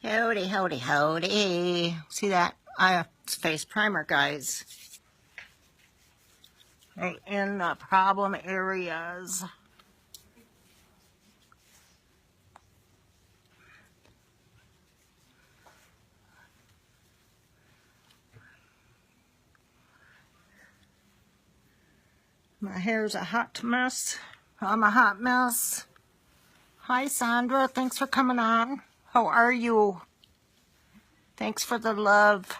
Howdy, howdy, howdy. See that? It's face primer, guys. Right in the problem areas. My hair's a hot mess. I'm a hot mess. Hi, Sandra. Thanks for coming on. How are you? Thanks for the love.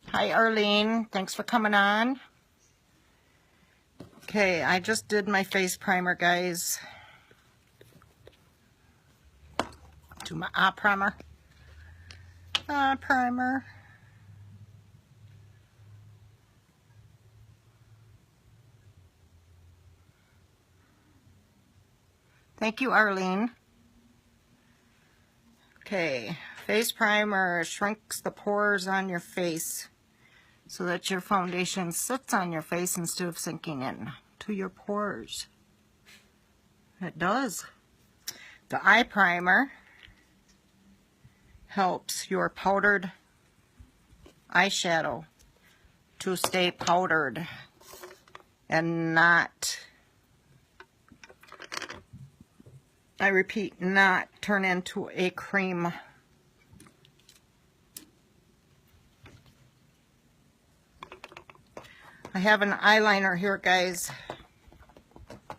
Hi, Arlene. Thanks for coming on. Okay, I just did my face primer, guys. Do my eye primer. Eye primer. Thank you, Arlene. Okay, face primer shrinks the pores on your face so that your foundation sits on your face instead of sinking in to your pores. It does. The eye primer helps your powdered eyeshadow to stay powdered and not, I repeat, not turn into a cream. I have an eyeliner here, guys. I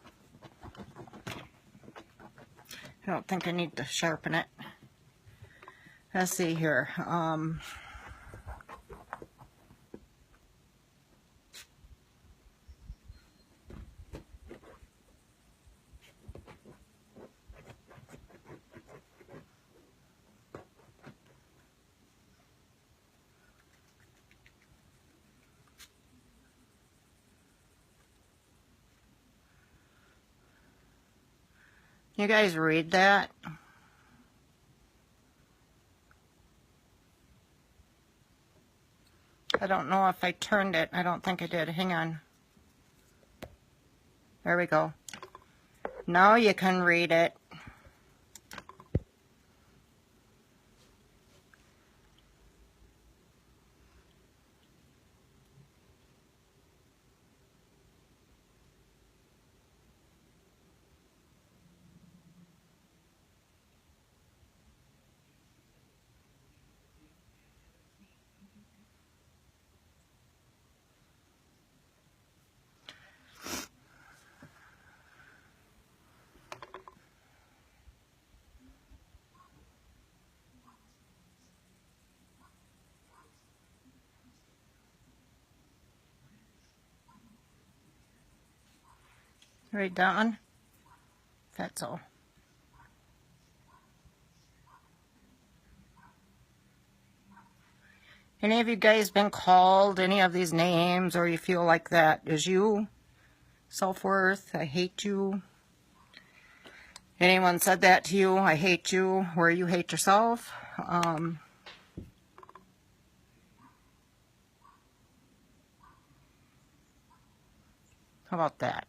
don't think I need to sharpen it. Let's see here. You guys read that? I don't know if I turned it. I don't think I did. Hang on. There we go. Now you can read it. Right down. That's all. Any of you guys been called any of these names, or you feel like that is you? Self-worth, I hate you. Anyone said that to you? I hate you, where you hate yourself? How about that?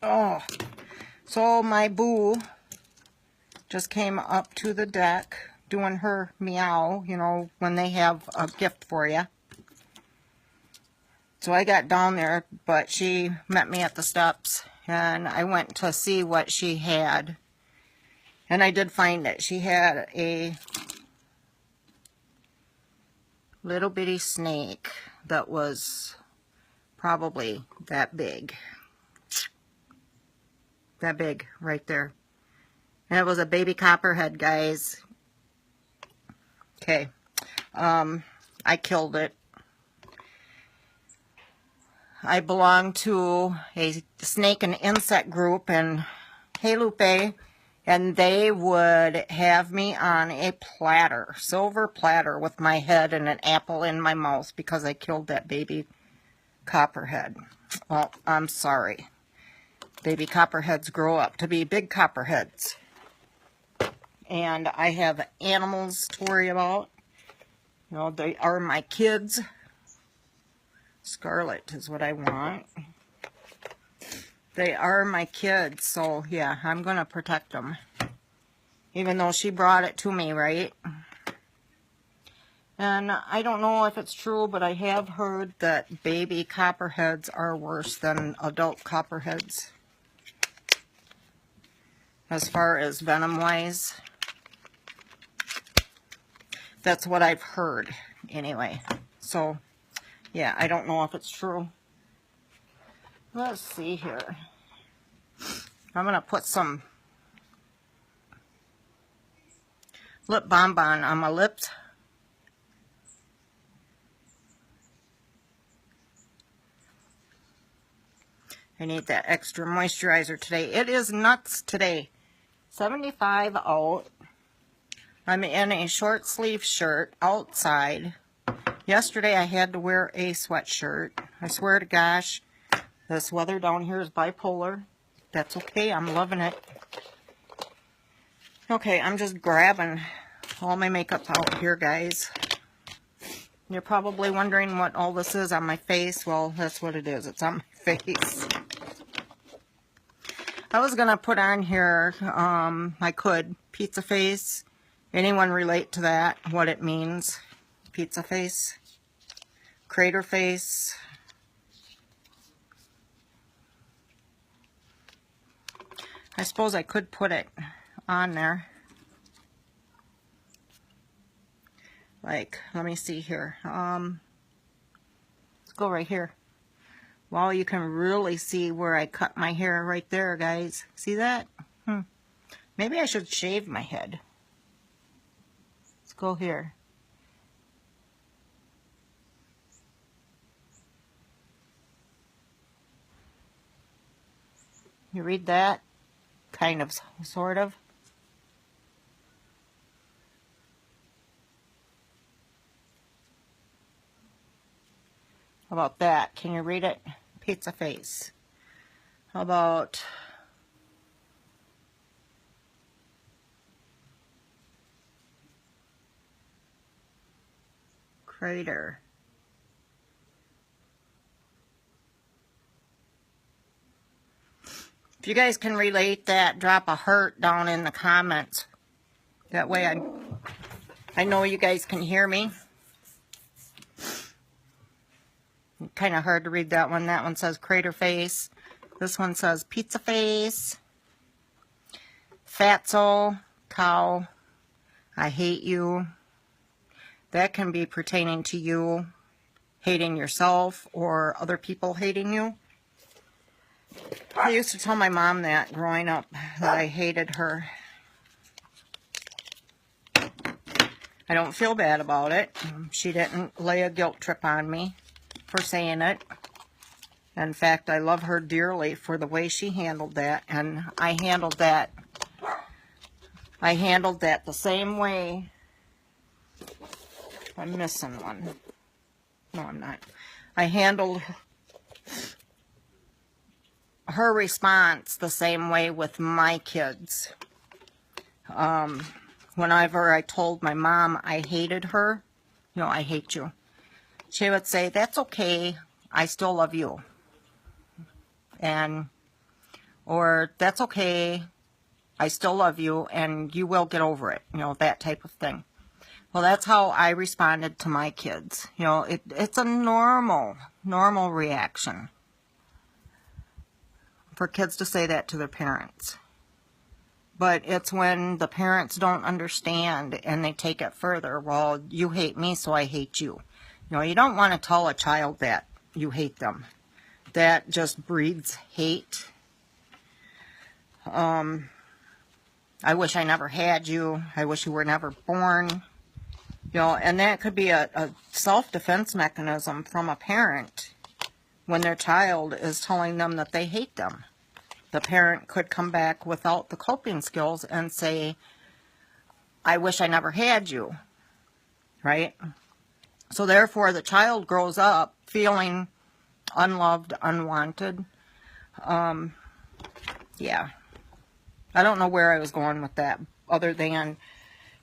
Oh, so my boo just came up to the deck doing her meow, you know, when they have a gift for you. So I got down there, but she met me at the steps, and I went to see what she had. And I did find it. She had a little bitty snake that was probably that big. That big right there. And it was a baby copperhead, guys. Okay. I killed it. I belong to a snake and insect group in Hey Lupe, and they would have me on a platter, silver platter, with my head and an apple in my mouth because I killed that baby copperhead. Well, I'm sorry. Baby copperheads grow up to be big copperheads. And I have animals to worry about. You know, they are my kids. Scarlet is what I want. They are my kids, so yeah, I'm going to protect them. Even though she brought it to me, right? And I don't know if it's true, but I have heard that baby copperheads are worse than adult copperheads. As far as venom-wise. That's what I've heard, anyway. So, yeah, I don't know if it's true. Let's see here. I'm going to put some lip bonbon on my lips. I need that extra moisturizer today. It is nuts today. 75 out. I'm in a short sleeve shirt outside. Yesterday I had to wear a sweatshirt. I swear to gosh, this weather down here is bipolar. That's okay, I'm loving it. Okay, I'm just grabbing all my makeup out here, guys. You're probably wondering what all this is on my face. Well, that's what it is. It's on my face. I was going to put on here, I could, pizza face. Anyone relate to that, what it means? Pizza face, crater face. I suppose I could put it on there. Like, let me see here. Let's go right here. Wow, you can really see where I cut my hair right there, guys. See that? Maybe I should shave my head. Let's go here. You read that? Kind of, sort of. How about that? Can you read it? Pizza face. How about crater? If you guys can relate that, drop a heart down in the comments. That way I know you guys can hear me. Kind of hard to read that one. That one says crater face. This one says pizza face. Fatso, cow, I hate you. That can be pertaining to you hating yourself or other people hating you. I used to tell my mom that growing up, that I hated her. I don't feel bad about it. She didn't lay a guilt trip on me for saying it. In fact, I love her dearly for the way she handled that, and I handled that the same way. I'm missing one. No, I'm not. I handled her response the same way with my kids. Whenever I told my mom I hated her, you know, I hate you, she would say, that's okay, I still love you. Or that's okay, I still love you, and you will get over it, you know, that type of thing. Well, that's how I responded to my kids. You know, it's a normal reaction for kids to say that to their parents. But it's when the parents don't understand and they take it further. Well, you hate me, so I hate you. You know, you don't want to tell a child that you hate them. That just breeds hate. I wish I never had you. I wish you were never born. You know, and that could be a self-defense mechanism from a parent when their child is telling them that they hate them. The parent could come back without the coping skills and say, I wish I never had you, right? So therefore, the child grows up feeling unloved, unwanted. Yeah. I don't know where I was going with that, other than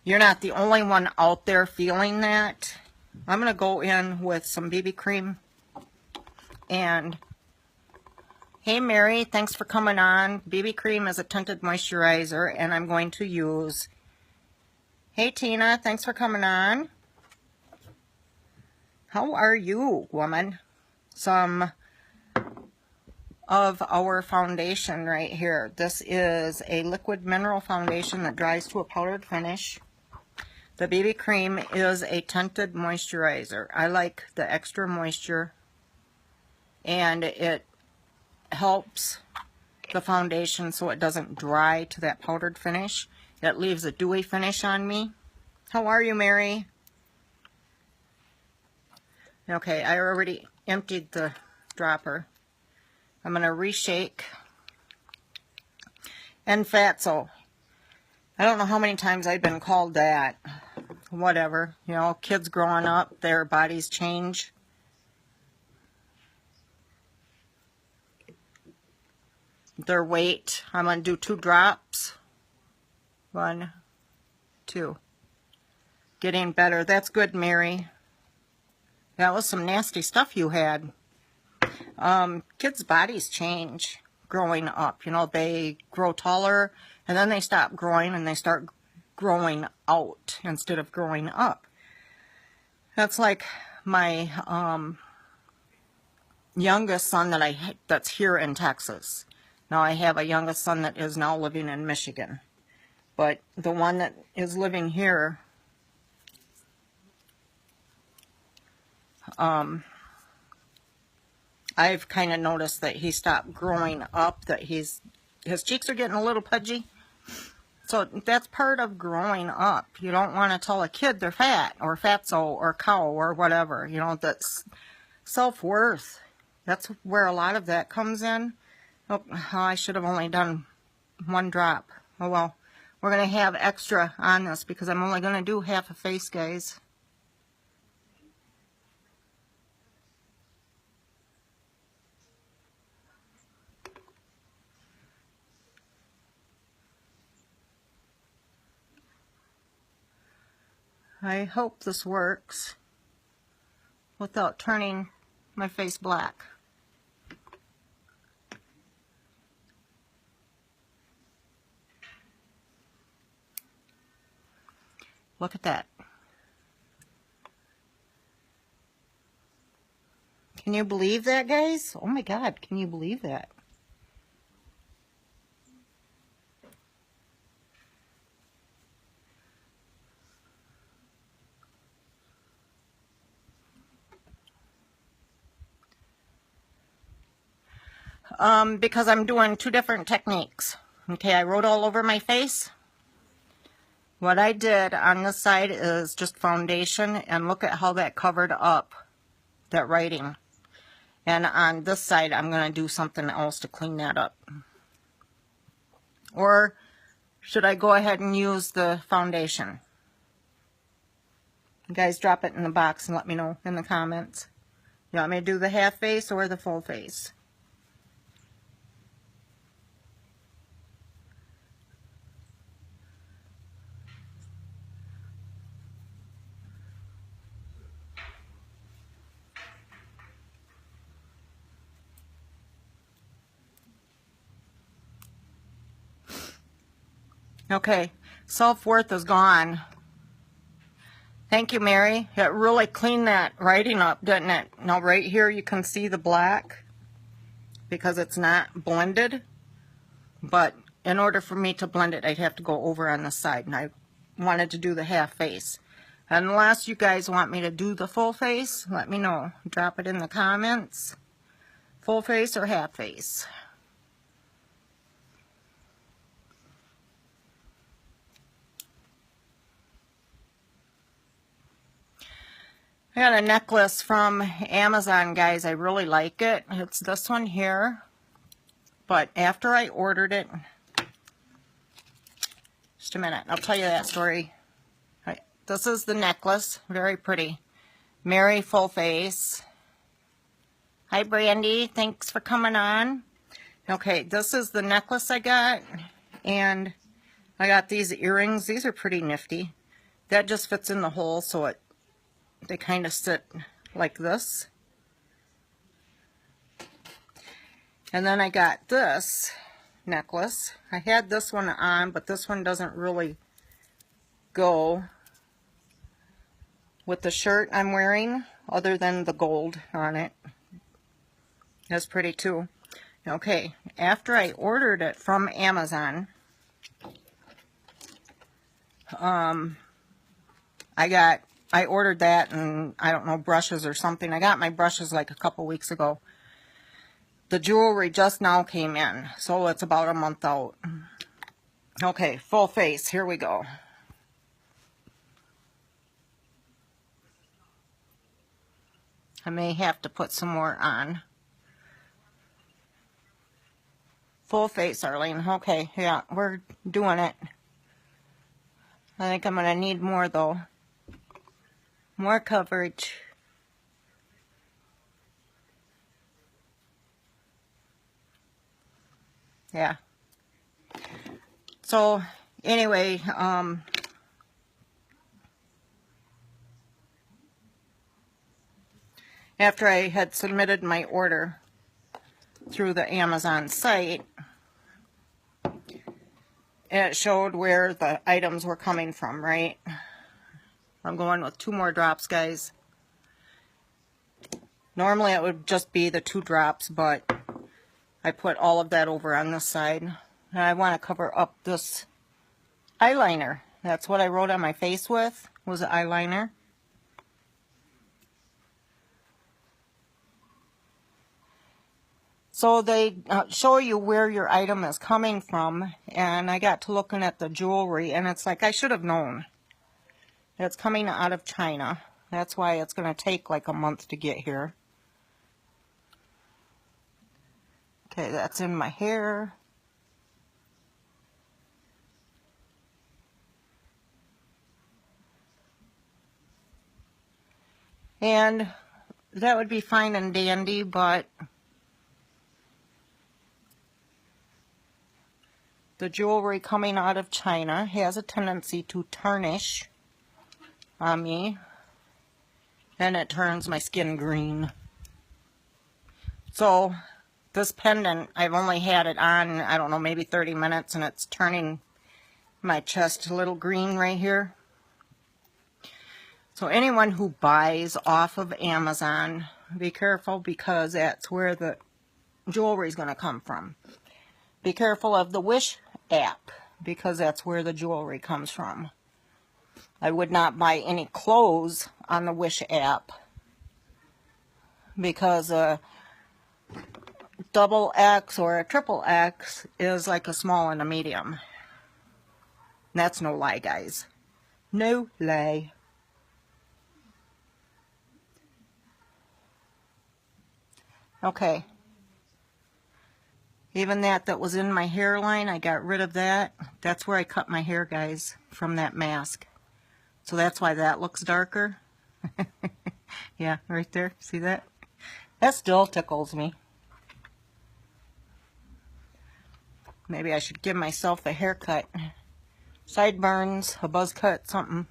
you're not the only one out there feeling that. I'm going to go in with some BB cream. And hey Mary, thanks for coming on. BB cream is a tinted moisturizer, and I'm going to use... Hey Tina, thanks for coming on. How are you, woman? Some of our foundation right here. This is a liquid mineral foundation that dries to a powdered finish. The BB cream is a tinted moisturizer. I like the extra moisture, and it helps the foundation so it doesn't dry to that powdered finish. It leaves a dewy finish on me. How are you, Mary? Okay, I already emptied the dropper. I'm going to reshake. And fatso. I don't know how many times I've been called that. Whatever. You know, kids growing up, their bodies change. Their weight. I'm going to do 2 drops. 1, 2. Getting better. That's good, Mary. That was some nasty stuff you had. Kids' bodies change growing up. You know, they grow taller, and then they stop growing, and they start growing out instead of growing up. That's like my youngest son that's here in Texas. Now I have a youngest son that is now living in Michigan. But the one that is living here, I've kind of noticed that he stopped growing up, that his cheeks are getting a little pudgy. So that's part of growing up. You don't want to tell a kid they're fat or fatso or cow or whatever. You know, that's self-worth. That's where a lot of that comes in. Oh, I should have only done 1 drop. Oh well, we're going to have extra on this because I'm only going to do half a face, guys. I hope this works without turning my face black. Look at that. Can you believe that, guys? Oh my God, can you believe that? Because I'm doing 2 different techniques. Okay, I wrote all over my face. What I did on this side is just foundation, and look at how that covered up that writing. And on this side, I'm going to do something else to clean that up. Or should I go ahead and use the foundation? You guys drop it in the box and let me know in the comments. You want me to do the half face or the full face? Okay, self-worth is gone. Thank you, Mary. It really cleaned that writing up, didn't it? Now right here you can see the black because it's not blended. But in order for me to blend it, I'd have to go over on the side. And I wanted to do the half face. Unless you guys want me to do the full face, let me know. Drop it in the comments. Full face or half face. I got a necklace from Amazon, guys. I really like it. It's this one here. But after I ordered it, just a minute, I'll tell you that story. Right. This is the necklace. Very pretty. Mary full face. Hi, Brandy. Thanks for coming on. Okay, this is the necklace I got. And I got these earrings. These are pretty nifty. That just fits in the hole, so it They kind of sit like this. And then I got this necklace. I had this one on, but this one doesn't really go with the shirt I'm wearing, other than the gold on it. That's pretty too. Okay, after I ordered it from Amazon, I ordered that, and I don't know, brushes or something. I got my brushes like a couple weeks ago. The jewelry just now came in, so it's about a month out. Okay, full face, here we go. I may have to put some more on. Full face, Arlene. Okay, yeah, we're doing it. I think I'm going to need more, though. More coverage. Yeah. So, anyway, after I had submitted my order through the Amazon site, it showed where the items were coming from, right? I'm going with 2 more drops, guys. Normally it would just be the 2 drops, but I put all of that over on this side. And I want to cover up this eyeliner. That's what I wrote on my face with, was the eyeliner. So they show you where your item is coming from, and I got to looking at the jewelry, and it's like I should have known. It's coming out of China. That's why it's going to take like a month to get here. Okay, that's in my hair. And that would be fine and dandy, but the jewelry coming out of China has a tendency to tarnish on me, and it turns my skin green. So this pendant, I've only had it on, I don't know, maybe 30 minutes, and it's turning my chest a little green right here. So anyone who buys off of Amazon, be careful, because that's where the jewelry is going to come from. Be careful of the Wish app, because that's where the jewelry comes from. I would not buy any clothes on the Wish app, because a double X or a triple X is like a small and a medium. That's no lie, guys. No lie. Okay. Even that was in my hairline, I got rid of that. That's where I cut my hair, guys, from that mask. So that's why that looks darker. Yeah, right there. See that? That still tickles me. Maybe I should give myself a haircut. Sideburns, a buzz cut, something.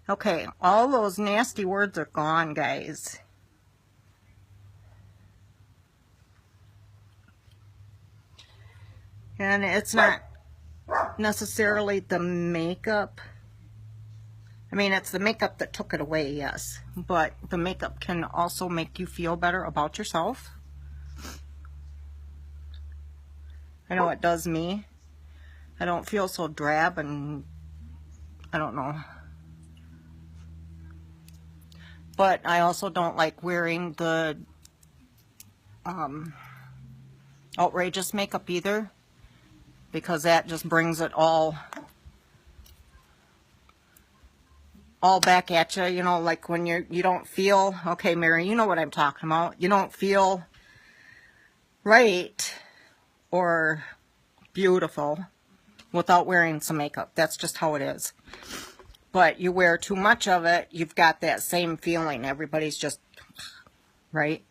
Okay, all those nasty words are gone, guys. And it's not necessarily the makeup. I mean, it's the makeup that took it away, yes. But the makeup can also make you feel better about yourself. I know it does me. I don't feel so drab, and I don't know. But I also don't like wearing the outrageous makeup either, because that just brings it all back at you. You know, like when you don't feel, okay, Mary, you know what I'm talking about. You don't feel right or beautiful without wearing some makeup. That's just how it is. But you wear too much of it, you've got that same feeling. Everybody's just, right?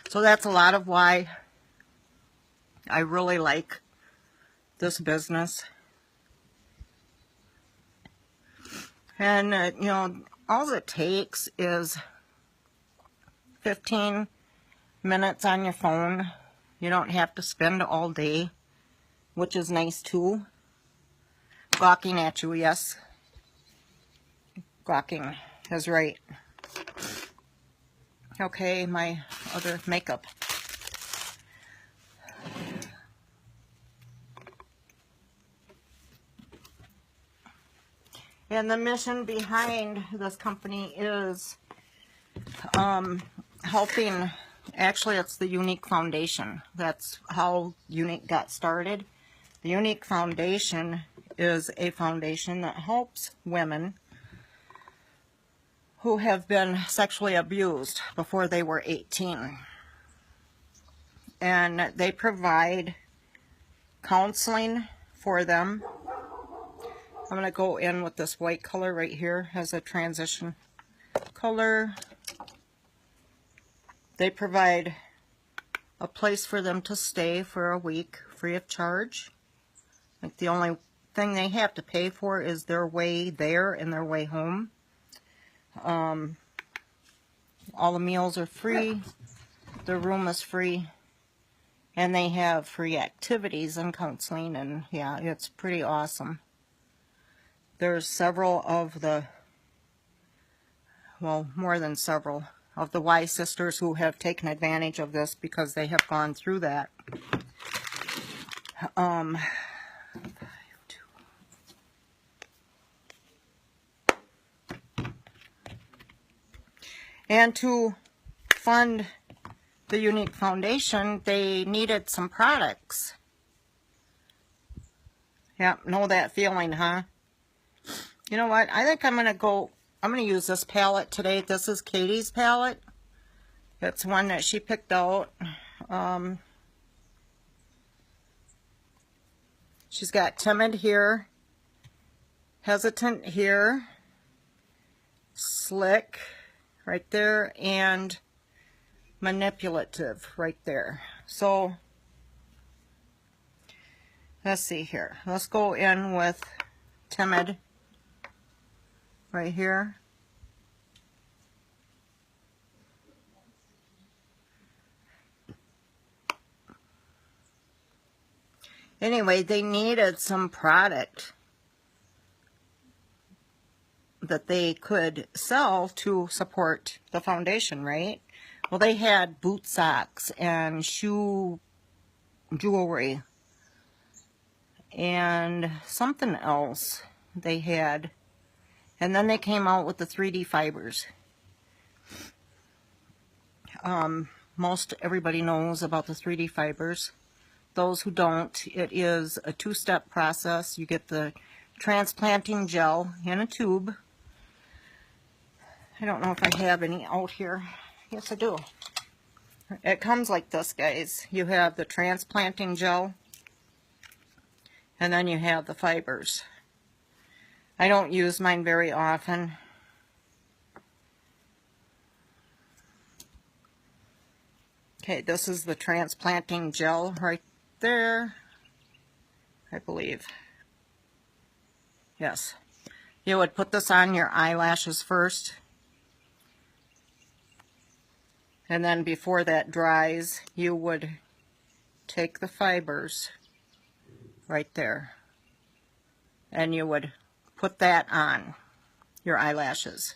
So that's a lot of why I really like this business. And, you know, all it takes is 15 minutes on your phone. You don't have to spend all day, which is nice too. Gawking at you, yes. Gawking is right. Okay, my other makeup. And the mission behind this company is helping, actually it's the Unique Foundation. That's how Unique got started. The Unique Foundation is a foundation that helps women who have been sexually abused before they were 18. And they provide counseling for them. I'm going to go in with this white color right here as a transition color. They provide a place for them to stay for a week free of charge. Like the only thing they have to pay for is their way there and their way home. All the meals are free. The room is free. And they have free activities and counseling, and yeah, it's pretty awesome. There's several of the, well, more than several of the Y sisters who have taken advantage of this because they have gone through that. And to fund the Unique Foundation, they needed some products. Yep, know that feeling, huh? You know what? I think I'm going to use this palette today. This is Katie's palette. It's one that she picked out. She's got Timid here, Hesitant here, Slick right there, and Manipulative right there. So let's see here. Let's go in with Timid right here. Anyway, they needed some product that they could sell to support the foundation, right? Well, they had boot socks and shoe jewelry and something else they had. And then they came out with the 3D fibers. Most everybody knows about the 3D fibers. Those who don't, it is a two-step process. You get the transplanting gel in a tube. I don't know if I have any out here. Yes, I do. It comes like this, guys. You have the transplanting gel, and then you have the fibers. I don't use mine very often. Okay, this is the transplanting gel right there, I believe. Yes. You would put this on your eyelashes first. And then before that dries, you would take the fibers right there. And you would put that on your eyelashes.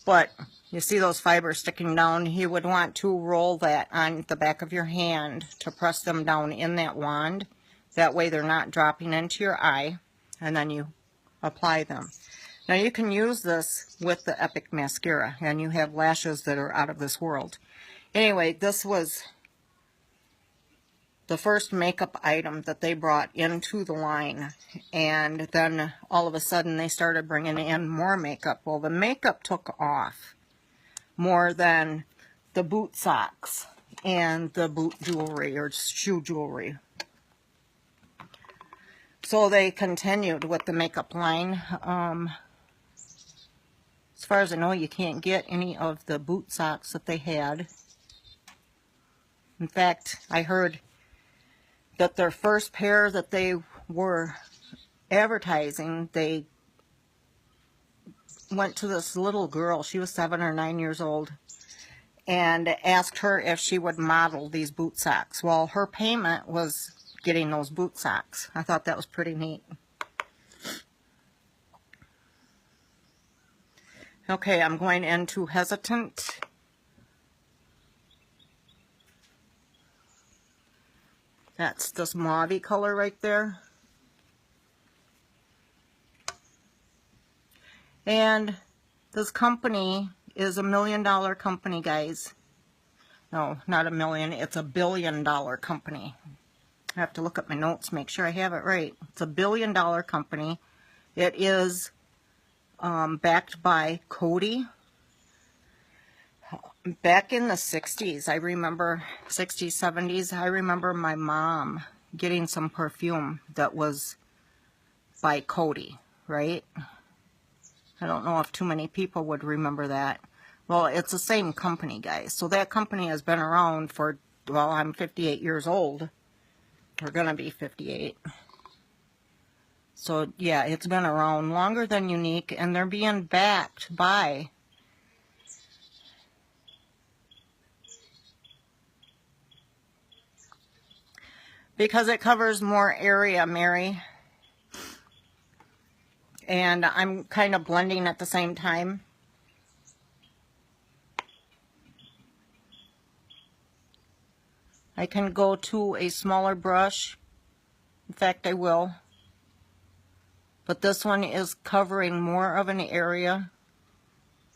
But you see those fibers sticking down, you would want to roll that on the back of your hand to press them down in that wand. That way they're not dropping into your eye, and then you apply them. Now you can use this with the Epic Mascara, and you have lashes that are out of this world. Anyway, this was the first makeup item that they brought into the line, and then all of a sudden they started bringing in more makeup. Well, the makeup took off more than the boot socks and the boot jewelry or shoe jewelry. So they continued with the makeup line. As far as I know, you can't get any of the boot socks that they had. In fact, I heard that their first pair that they were advertising, they went to this little girl, she was 7 or 9 years old, and asked her if she would model these boot socks. Well, her payment was getting those boot socks. I thought that was pretty neat. Okay, I'm going into Hesitant. That's this mauve color right there. And this company is $1 million company, guys. No, not a million. It's $1 billion company. I have to look at my notes, make sure I have it right. It's $1 billion company. It is backed by Coty. Back in the 60s, I remember, 60s, 70s, I remember my mom getting some perfume that was by Coty, right? I don't know if too many people would remember that. Well, it's the same company, guys. So that company has been around for, well, I'm 58 years old. We're going to be 58. So, yeah, it's been around longer than Younique, and they're being backed by because it covers more area, Mary. And I'm kind of blending at the same time. I can go to a smaller brush. In fact, I will. But this one is covering more of an area,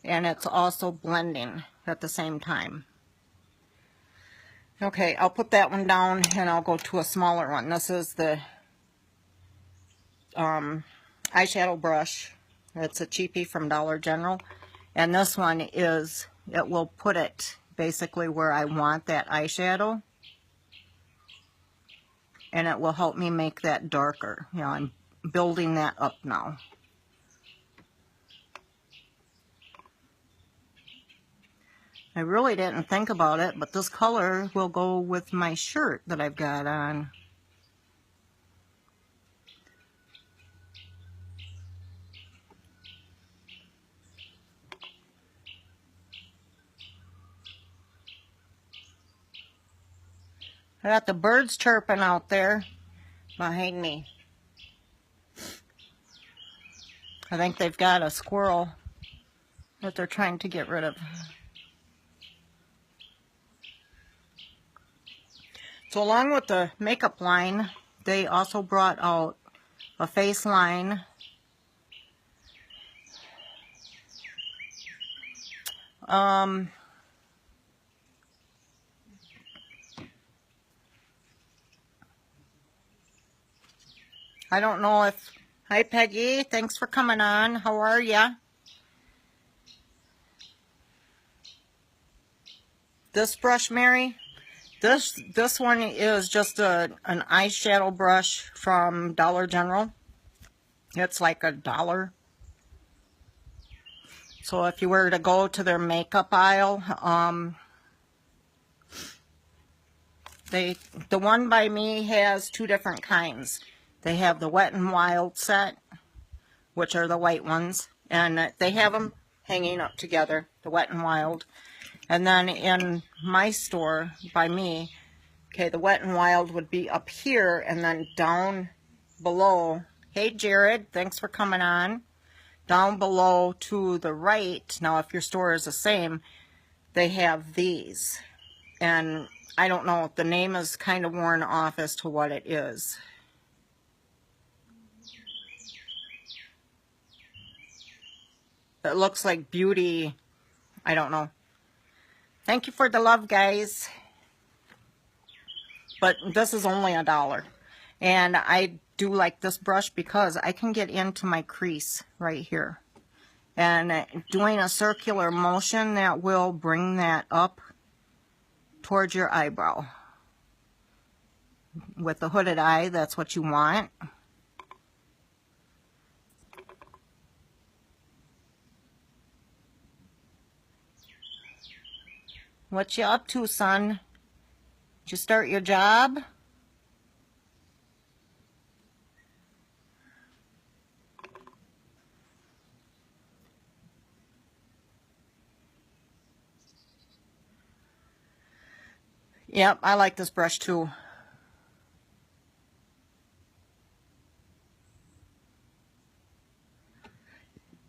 and it's also blending at the same time. Okay, I'll put that one down, and I'll go to a smaller one. This is the eyeshadow brush. It's a cheapie from Dollar General. And this one is, it will put it basically where I want that eyeshadow. And it will help me make that darker. You know, I'm building that up now. I really didn't think about it, but this color will go with my shirt that I've got on. I got the birds chirping out there behind me. I think they've got a squirrel that they're trying to get rid of. So along with the makeup line, they also brought out a face line. I don't know if... Hi, Peggy. Thanks for coming on. How are ya? This brush, Mary? This one is just an eyeshadow brush from Dollar General. It's like $1. So if you were to go to their makeup aisle, the one by me has two different kinds. They have the Wet n Wild set, which are the white ones, and they have them hanging up together, the Wet n Wild. And then in my store, by me, okay, the Wet n Wild would be up here, and then down below, hey Jared, thanks for coming on. Down below to the right, now if your store is the same, they have these. And I don't know, the name is kind of worn off as to what it is. It looks like beauty, I don't know. Thank you for the love, guys. But this is only $1. And I do like this brush because I can get into my crease right here. And doing a circular motion, that will bring that up towards your eyebrow. With the hooded eye, that's what you want. What you up to, son? Did you start your job? Yep, I like this brush too.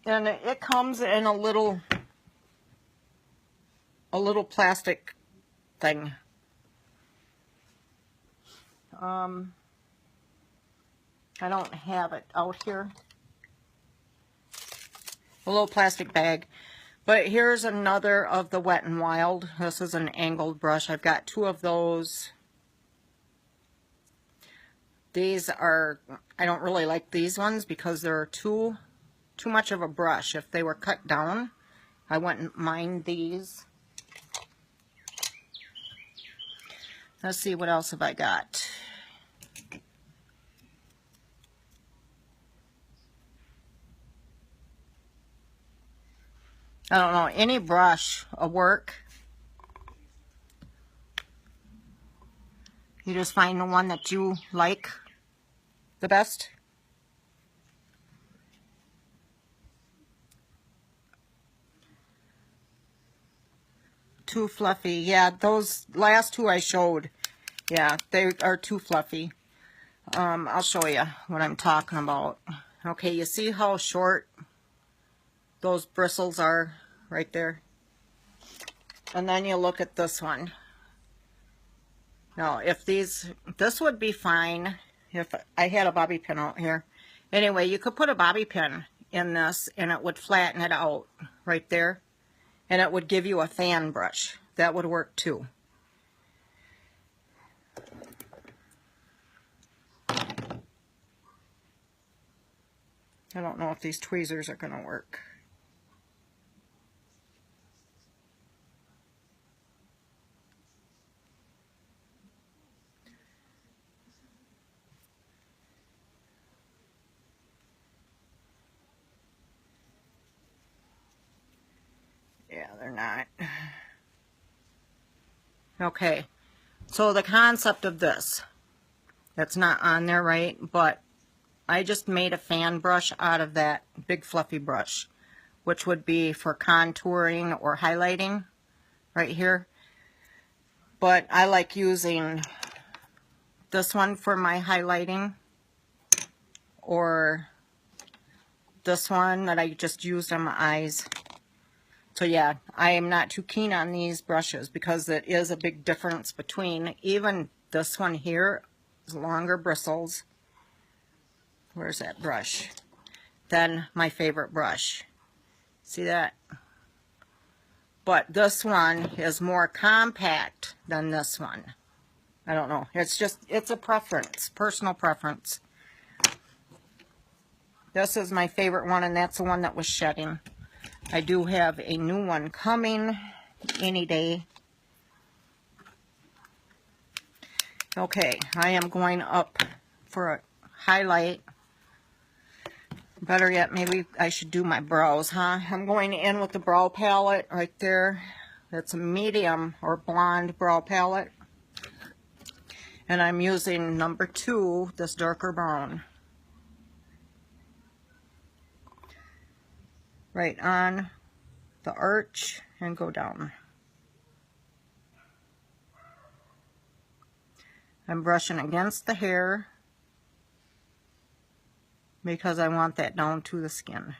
And it comes in a little plastic thing. I don't have it out here. A little plastic bag. But here's another of the Wet n Wild. This is an angled brush. I've got 2 of those. These are, I don't really like these ones because they're too much of a brush. If they were cut down, I wouldn't mind these. Let's see, what else have I got? I don't know, any brush will work. You just find the one that you like the best. Too fluffy. Yeah, those last 2 I showed. Yeah, they are too fluffy. I'll show you what I'm talking about. Okay, you see how short those bristles are right there? And then you look at this one. Now, if this would be fine if I had a bobby pin out here. Anyway, you could put a bobby pin in this and it would flatten it out right there. And it would give you a fan brush. That would work too. I don't know if these tweezers are going to work. Yeah, they're not. Okay, so the concept of this, that's not on there, right? But I just made a fan brush out of that big fluffy brush, which would be for contouring or highlighting right here. But I like using this one for my highlighting, or this one that I just used on my eyes. So yeah, I am not too keen on these brushes because it is a big difference between even this one here, longer bristles. Where's that brush? Then my favorite brush. See that? But this one is more compact than this one. I don't know. It's a preference, personal preference. This is my favorite one, and that's the one that was shedding. I do have a new one coming any day. Okay, I am going up for a highlight. Better yet, maybe I should do my brows, huh? I'm going in with the brow palette right there. It's a medium or blonde brow palette. And I'm using number 2, this darker brown. Right on the arch and go down. I'm brushing against the hair because I want that down to the skin.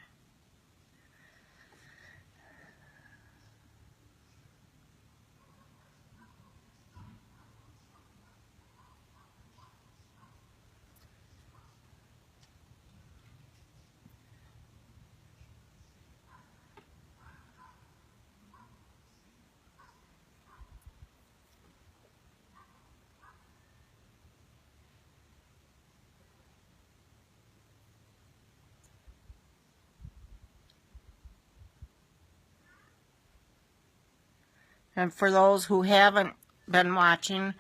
And for those who haven't been watching,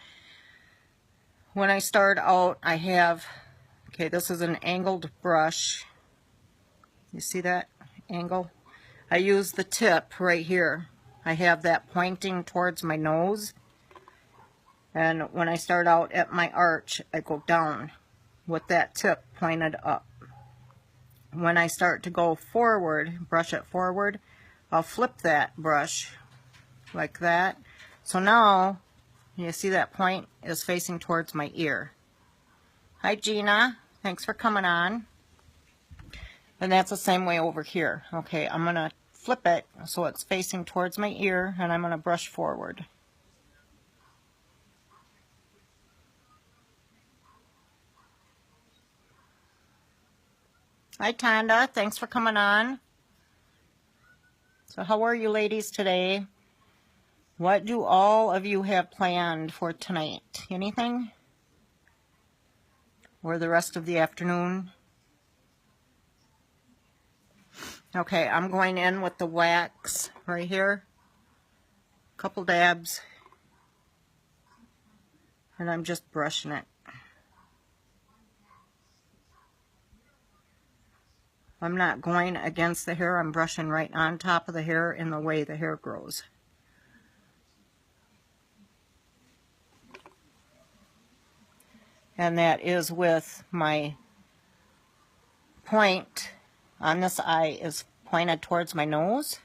when I start out, I have, okay, this is an angled brush. You see that angle? I use the tip right here. I have that pointing towards my nose. And when I start out at my arch, I go down with that tip pointed up. When I start to go forward, brush it forward, I'll flip that brush like that. So now You see that point is facing towards my ear. Hi Gina, thanks for coming on. And that's the same way over here. Okay, I'm going to flip it so it's facing towards my ear, and I'm going to brush forward. Hi Tonda, thanks for coming on. So how are you ladies today? What do all of you have planned for tonight? Anything? Or the rest of the afternoon? Okay, I'm going in with the wax right here. Couple dabs. And I'm just brushing it. I'm not going against the hair, I'm brushing right on top of the hair in the way the hair grows. And that is with my point on this eye is pointed towards my nose.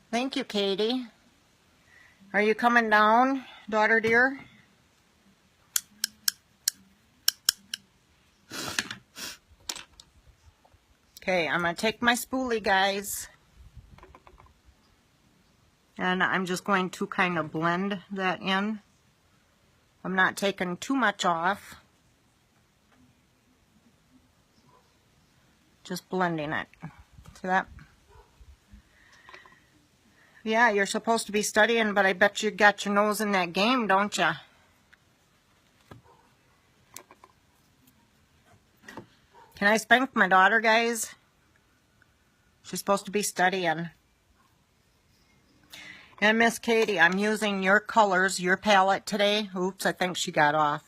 Thank you, Katie. Are you coming down, daughter dear? Okay, I'm going to take my spoolie, guys. And I'm just going to kind of blend that in. I'm not taking too much off. Just blending it. See that? Yeah, you're supposed to be studying, but I bet you got your nose in that game, don't you? Can I spank my daughter, guys? She's supposed to be studying. And Miss Katie, I'm using your colors, your palette today. Oops, I think she got off.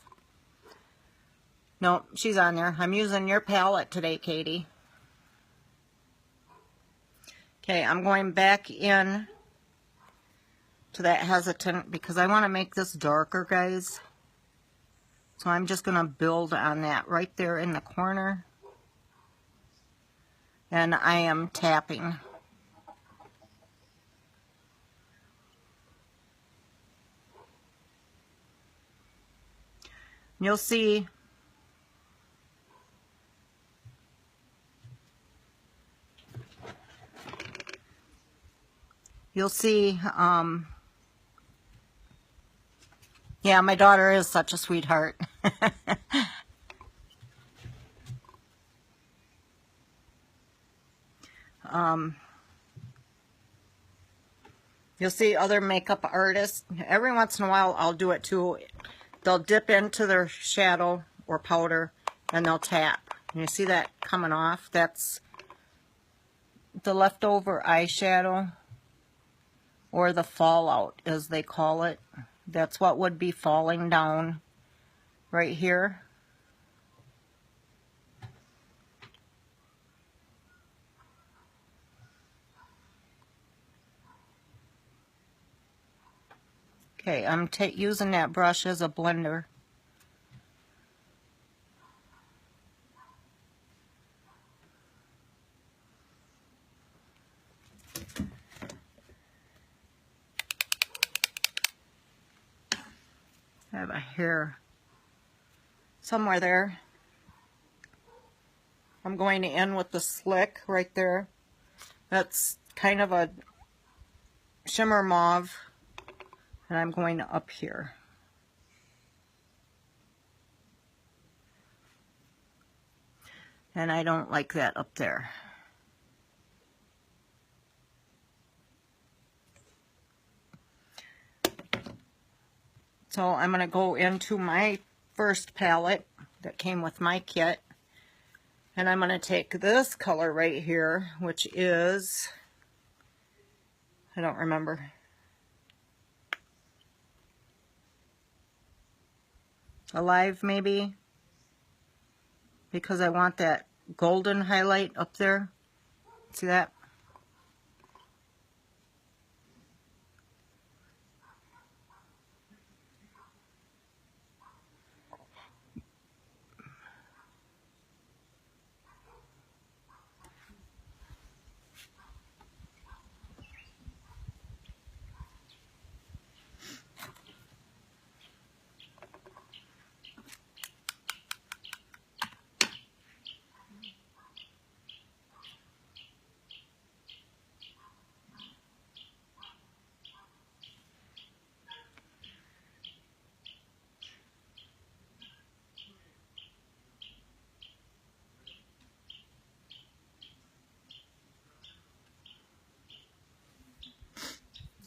No, she's on there. I'm using your palette today, Katie. Okay, I'm going back in to that hesitant because I want to make this darker, guys. So I'm just going to build on that right there in the corner. And I am tapping. You'll see yeah, my daughter is such a sweetheart. You'll see other makeup artists. Every once in a while, I'll do it too. They'll dip into their shadow or powder, and they'll tap. And you see that coming off? That's the leftover eyeshadow, or the fallout, as they call it. That's what would be falling down right here. Okay, I'm using that brush as a blender. I have a hair somewhere there. I'm going in with the slick right there. That's kind of a shimmer mauve. And I'm going up here. And I don't like that up there. So I'm going to go into my first palette that came with my kit. And I'm going to take this color right here, which is, I don't remember. Alive, maybe? Because I want that golden highlight up there. See that?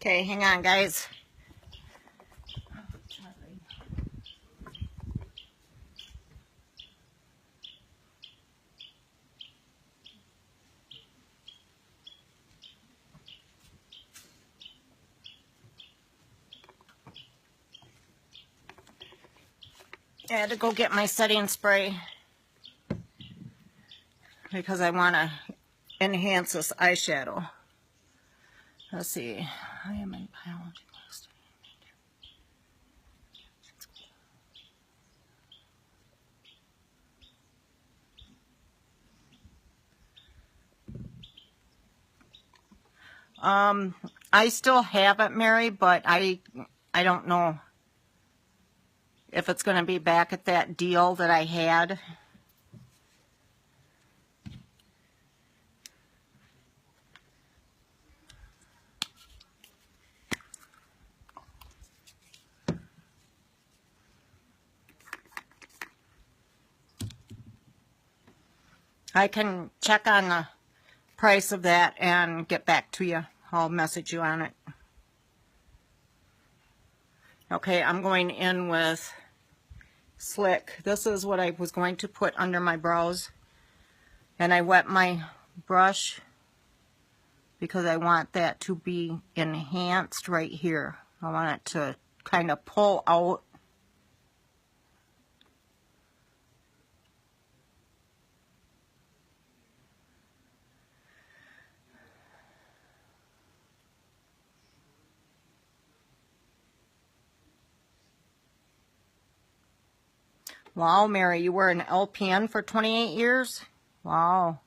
Okay, hang on, guys. I had to go get my setting spray because I want to enhance this eyeshadow. Let's see. I am in biology class. I still have it, Mary, but I don't know if it's going to be back at that deal that I had. I can check on the price of that and get back to you. I'll message you on it. Okay, I'm going in with Slick. This is what I was going to put under my brows. And I wet my brush because I want that to be enhanced right here. I want it to kind of pull out. Wow, Mary, you were an LPN for 28 years? Wow.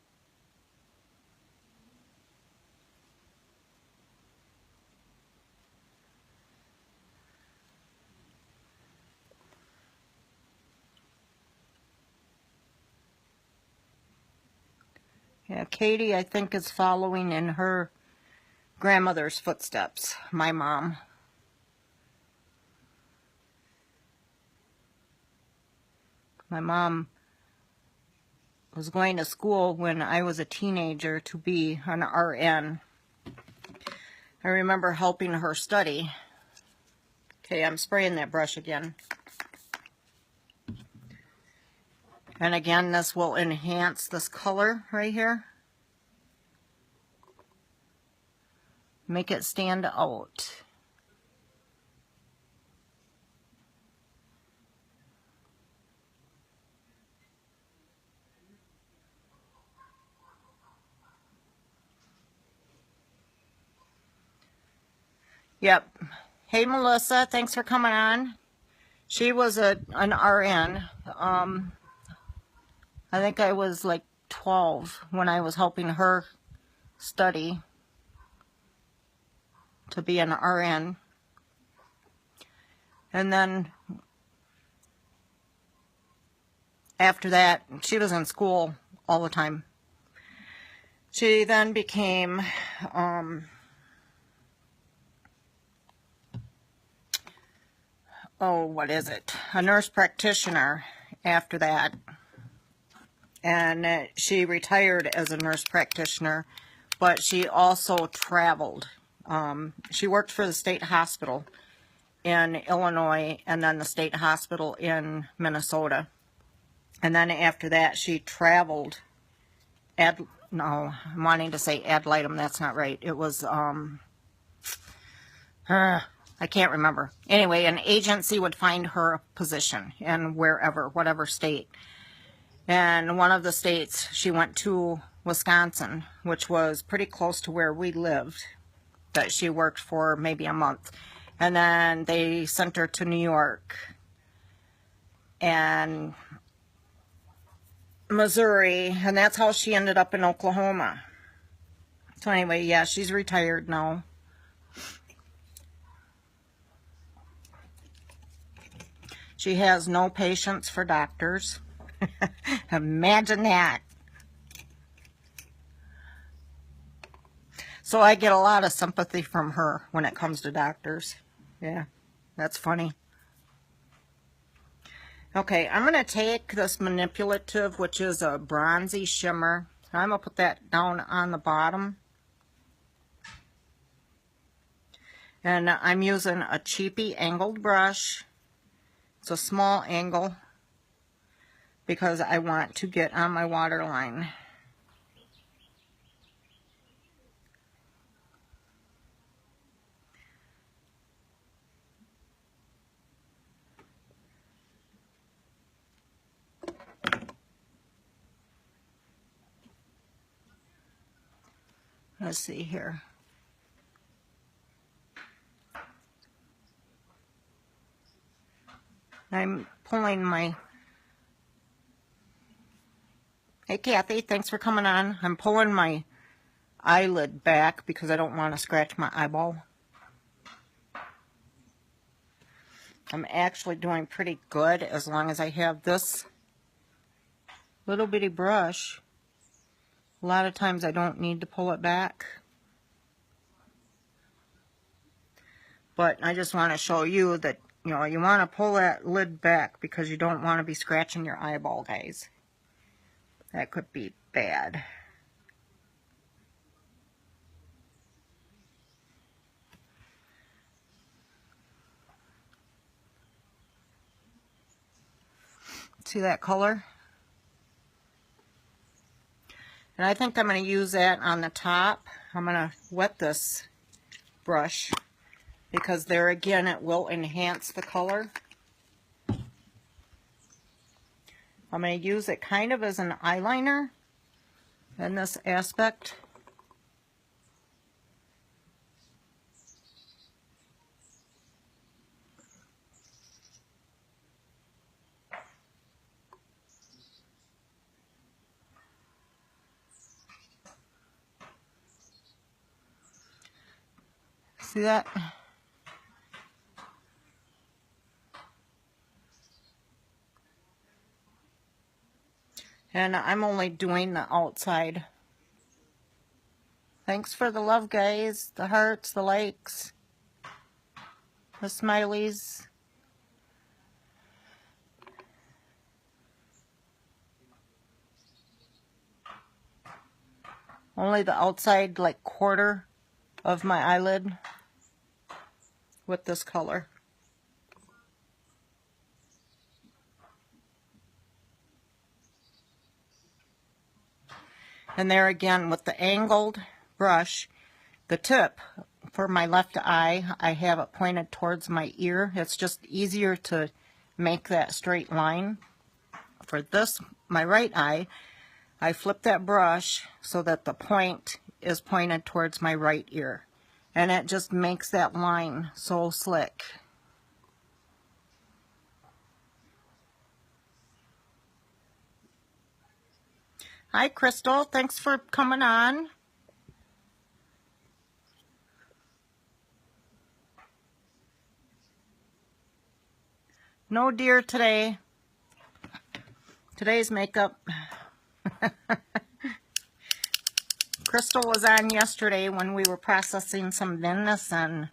Yeah, Katie, I think, is following in her grandmother's footsteps, my mom. My mom was going to school when I was a teenager to be an RN. I remember helping her study. Okay, I'm spraying that brush again. And again, this will enhance this color right here. Make it stand out. Yep. Hey, Melissa, thanks for coming on. She was an RN. I think I was like 12 when I was helping her study to be an RN. And then after that, she was in school all the time. She then became what is it? A nurse practitioner after that. And she retired as a nurse practitioner, but she also traveled. She worked for the state hospital in Illinois and then the state hospital in Minnesota. And then after that, she traveled I'm wanting to say ad litem. That's not right. It was, I can't remember. Anyway, an agency would find her a position in whatever state. And one of the states she went to, Wisconsin, which was pretty close to where we lived, that she worked for maybe a month. And then they sent her to New York and Missouri, and that's how she ended up in Oklahoma. So anyway, yeah, she's retired now. She has no patience for doctors. Imagine that. So I get a lot of sympathy from her when it comes to doctors. Yeah, that's funny. Okay, I'm going to take this manipulative, which is a bronzy shimmer. I'm going to put that down on the bottom. And I'm using a cheapy angled brush. It's a small angle because I want to get on my waterline. Let's see here. I'm pulling my... Hey Kathy, thanks for coming on. I'm pulling my eyelid back because I don't want to scratch my eyeball. I'm actually doing pretty good as long as I have this little bitty brush. A lot of times I don't need to pull it back. But I just want to show you that, you know, you want to pull that lid back because you don't want to be scratching your eyeball, guys. That could be bad. See that color? And I think I'm going to use that on the top. I'm going to wet this brush because there again it will enhance the color. I'm going to use it kind of as an eyeliner in this aspect. See that? And I'm only doing the outside. Thanks for the love, guys. The hearts, the likes, the smileys. Only the outside, like, quarter of my eyelid with this color. And there again with the angled brush, the tip for my left eye, I have it pointed towards my ear. It's just easier to make that straight line. For this, my right eye, I flip that brush so that the point is pointed towards my right ear. And it just makes that line so slick. Hi, Crystal. Thanks for coming on. No deer today. Today's makeup. Crystal was on yesterday when we were processing some venison.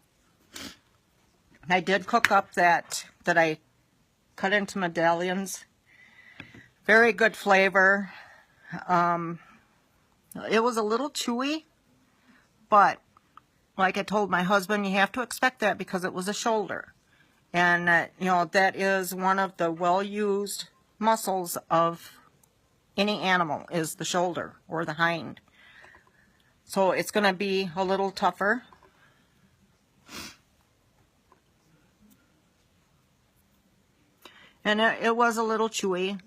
I did cook up that I cut into medallions. Very good flavor. It was a little chewy, but like I told my husband, you have to expect that because it was a shoulder. And, you know, that is one of the well-used muscles of any animal is the shoulder or the hind. So it's going to be a little tougher. And it was a little chewy.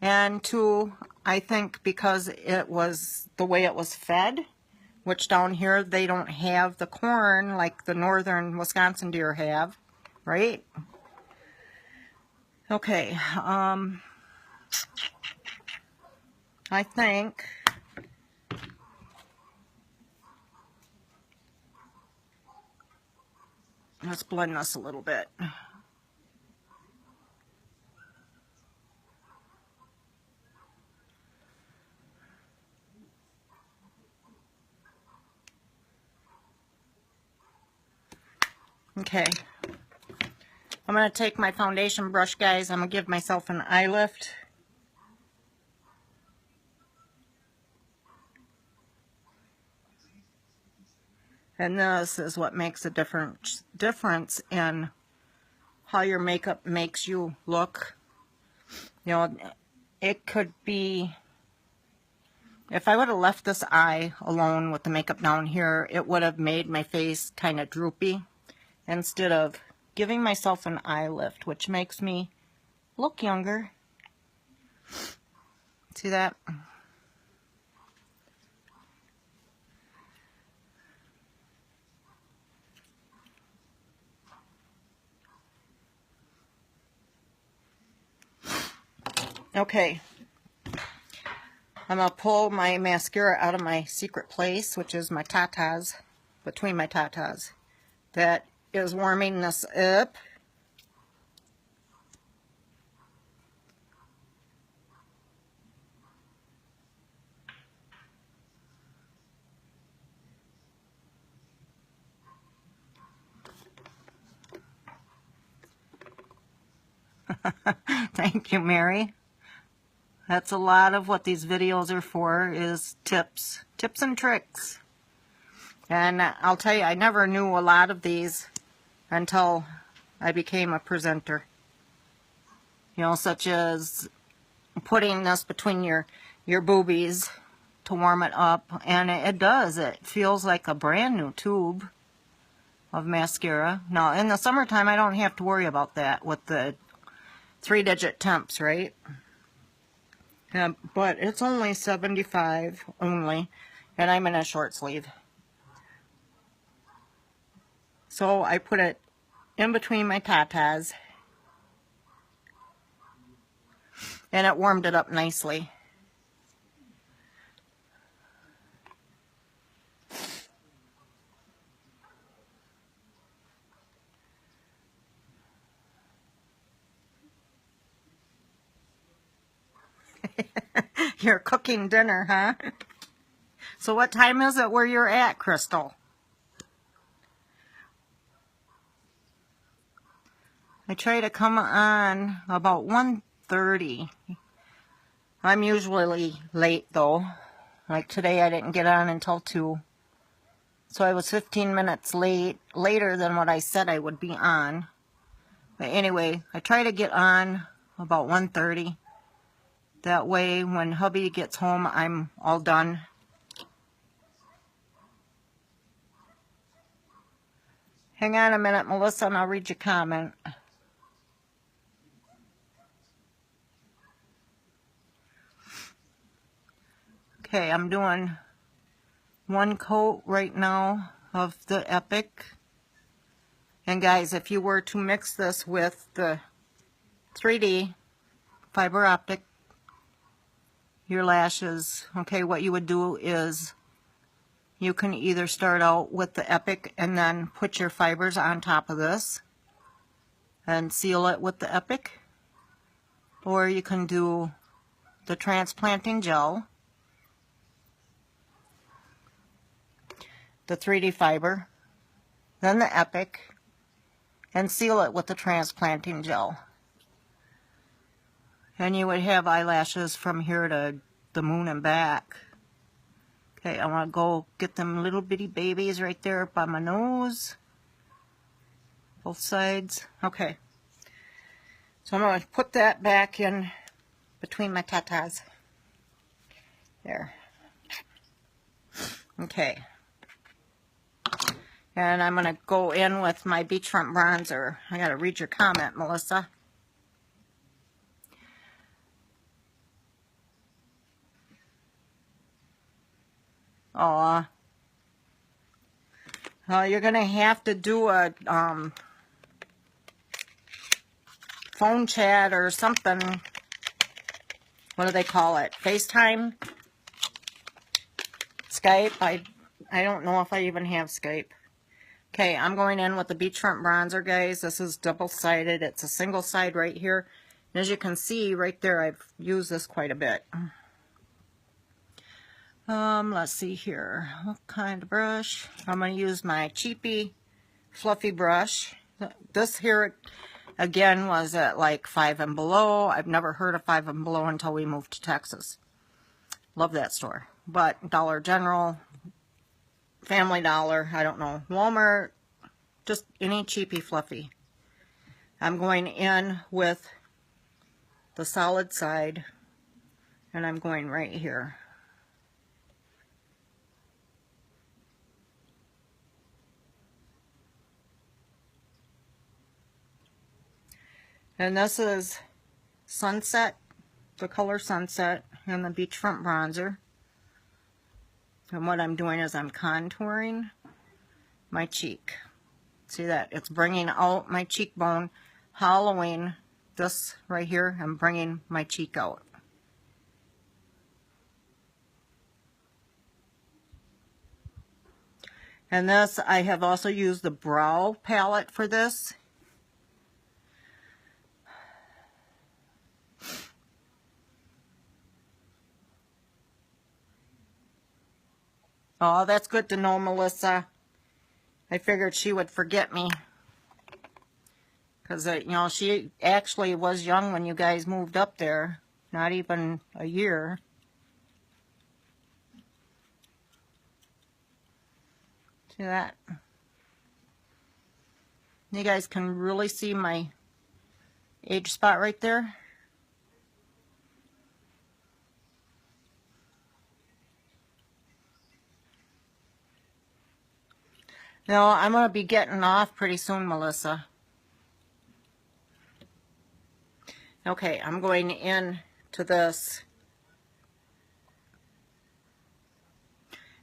And two, I think because it was the way it was fed, which down here they don't have the corn like the northern Wisconsin deer have, right? Okay, I think let's blend this a little bit. Okay, I'm going to take my foundation brush, guys. I'm going to give myself an eye lift. And this is what makes a difference in how your makeup makes you look. You know, it could be, if I would have left this eye alone with the makeup down here, it would have made my face kind of droopy instead of giving myself an eye lift, which makes me look younger. See that? Okay, I'm going to pull my mascara out of my secret place, which is my tatas, between my tatas. That is warming this up. Thank you, Mary. That's a lot of what these videos are for, is tips and tricks. And I'll tell you, I never knew a lot of these until I became a presenter. You know, such as putting this between your boobies to warm it up. And it does. It feels like a brand new tube of mascara. Now, in the summertime, I don't have to worry about that with the 3-digit temps, right? Yeah, but it's only 75 only, and I'm in a short sleeve. So I put it in between my tatas, and it warmed it up nicely. You're cooking dinner, huh? So what time is it where you're at, Crystal? I try to come on about 1:30. I'm usually late though. Like today I didn't get on until 2. So I was 15 minutes later than what I said I would be on. But anyway, I try to get on about 1:30. That way when hubby gets home, I'm all done. Hang on a minute, Melissa, and I'll read your comment. Okay, I'm doing one coat right now of the Epic. And guys, if you were to mix this with the 3D fiber optic, your lashes, okay, what you would do is you can either start out with the Epic and then put your fibers on top of this and seal it with the Epic, or you can do the transplanting gel, the 3D fiber, then the Epic, and seal it with the transplanting gel. And you would have eyelashes from here to the moon and back. Okay, I want to go get them little bitty babies right there by my nose. Both sides. Okay. So I'm going to put that back in between my tatas. There. Okay. And I'm going to go in with my beachfront bronzer. I got to read your comment, Melissa. Aw. You're going to have to do a phone chat or something. What do they call it? FaceTime? Skype? I don't know if I even have Skype. Okay, I'm going in with the beachfront bronzer, guys. This is double-sided. It's a single side right here. And as you can see right there, I've used this quite a bit. Let's see here. What kind of brush? I'm going to use my cheapy fluffy brush. This here, again, was at like Five and Below. I've never heard of Five and Below until we moved to Texas. Love that store. But Dollar General, Family Dollar, I don't know, Walmart, just any cheapy fluffy. I'm going in with the solid side, and I'm going right here. And this is Sunset, the color Sunset, and the Beachfront Bronzer. And what I'm doing is I'm contouring my cheek. See that? It's bringing out my cheekbone, hollowing this right here. I'm bringing my cheek out. And this, I have also used the brow palette for this. Oh, that's good to know, Melissa. I figured she would forget me. Because, you know, she actually was young when you guys moved up there. Not even a year. See that? You guys can really see my age spot right there. No, I'm going to be getting off pretty soon, Melissa. Okay, I'm going in to this.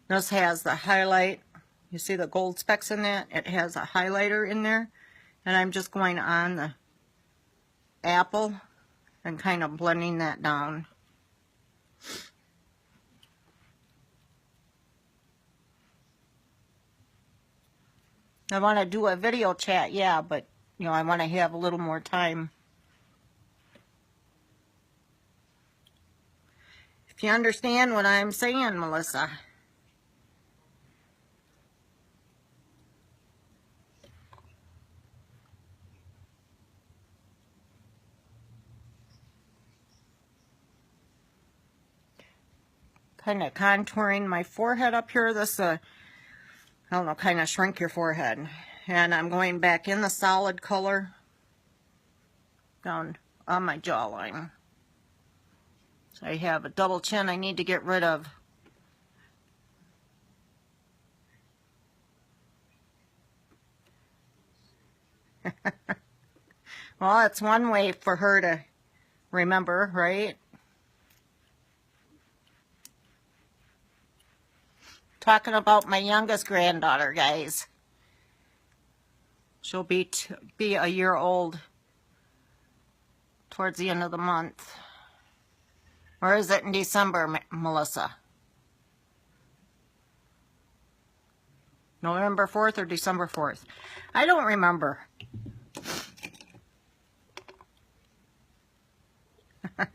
This has the highlight. You see the gold specks in that? It has a highlighter in there. And I'm just going on the apple and kind of blending that down. I want to do a video chat, yeah, but, you know, I want to have a little more time. If you understand what I'm saying, Melissa. Kind of contouring my forehead up here. This, I don't know, kind of shrink your forehead. And I'm going back in the solid color down on my jawline. So I have a double chin I need to get rid of. Well, that's one way for her to remember, right? Talking about my youngest granddaughter, guys. She'll be a year old towards the end of the month. Or is it in December, Melissa? November 4th or December 4th? I don't remember.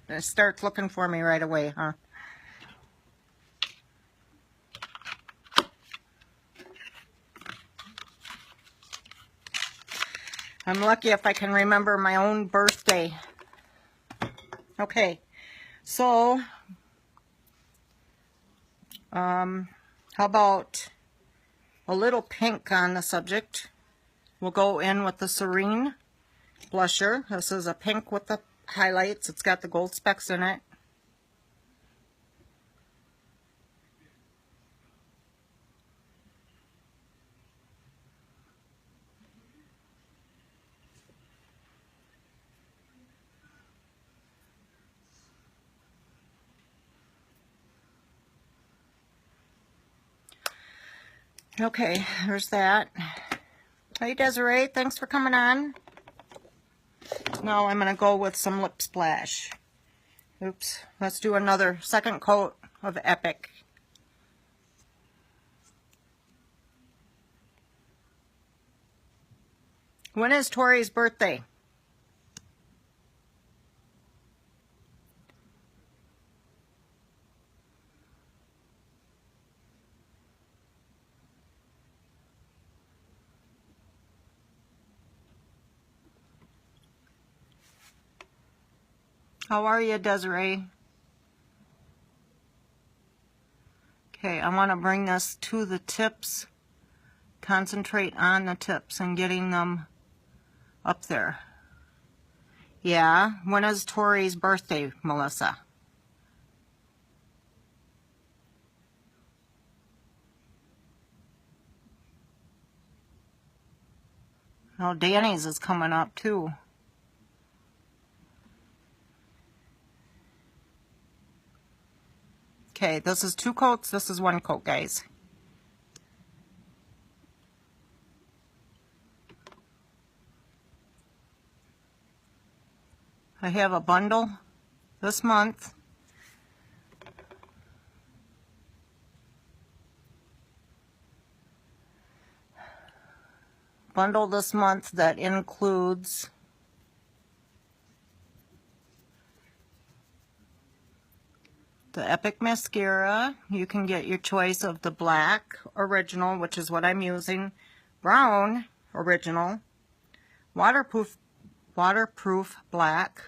It starts looking for me right away, huh? I'm lucky if I can remember my own birthday. Okay, so, how about a little pink on the subject? We'll go in with the Serene blusher. This is a pink with the highlights. It's got the gold specks in it. Okay, there's that. Hey, Desiree, thanks for coming on. Now I'm going to go with some lip splash. Oops, let's do another second coat of Epic. When is Tori's birthday? How are you, Desiree? Okay, I want to bring this to the tips. Concentrate on the tips and getting them up there. Yeah, when is Tori's birthday, Melissa? Oh, Danny's is coming up too. Okay, this is 2 coats, this is 1 coat, guys. I have a bundle this month. Bundle this month that includes the Epic Mascara. You can get your choice of the black original, which is what I'm using, brown original, waterproof black,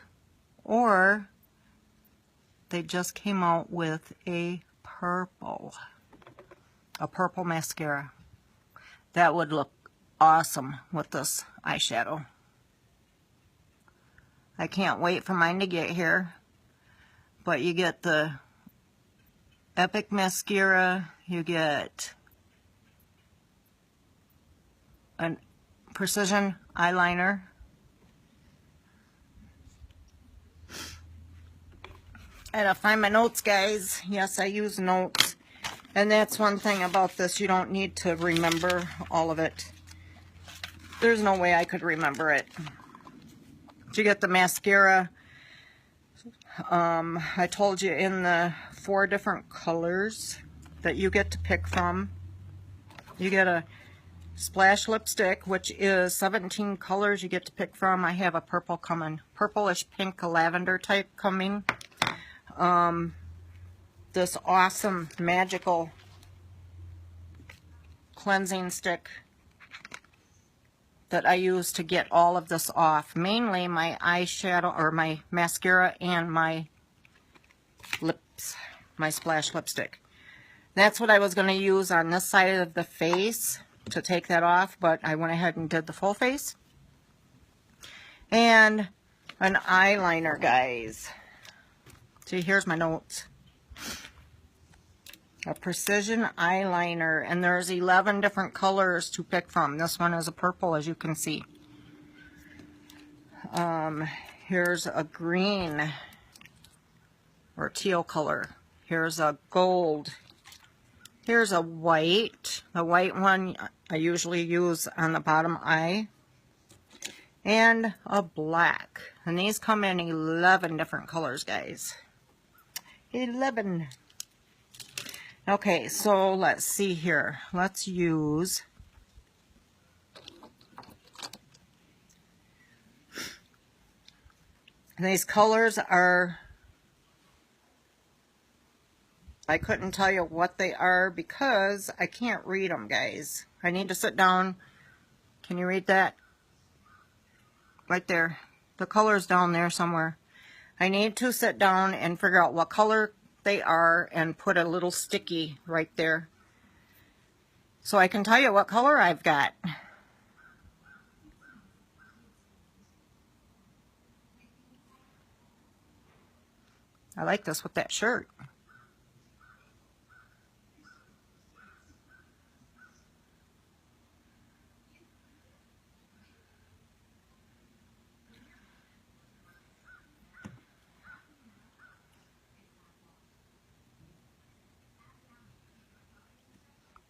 or they just came out with a purple mascara. That would look awesome with this eyeshadow. I can't wait for mine to get here. But you get the Epic Mascara, you get a precision eyeliner, and I'll find my notes, guys. Yes, I use notes, and that's one thing about this. You don't need to remember all of it. There's no way I could remember it. You get the mascara. I told you in the 4 different colors that you get to pick from. You get a splash lipstick, which is 17 colors you get to pick from. I have a purple coming, purplish pink lavender type coming. This awesome magical cleansing stick that I use to get all of this off. Mainly my eyeshadow, or my mascara, and my lips, my splash lipstick. That's what I was going to use on this side of the face to take that off, but I went ahead and did the full face. And an eyeliner, guys. See, here's my notes. A precision eyeliner, and there's 11 different colors to pick from. This one is a purple, as you can see. Here's a green or teal color. Here's a gold. Here's a white. The white one I usually use on the bottom eye. And a black. And these come in 11 different colors, guys. 11. Okay, so let's see here. Let's use these colors. I couldn't tell you what they are because I can't read them, guys. I need to sit down. Can you read that? Right there. The color's down there somewhere. I need to sit down and figure out what color they are and put a little sticky right there so I can tell you what color I've got. I like this with that shirt.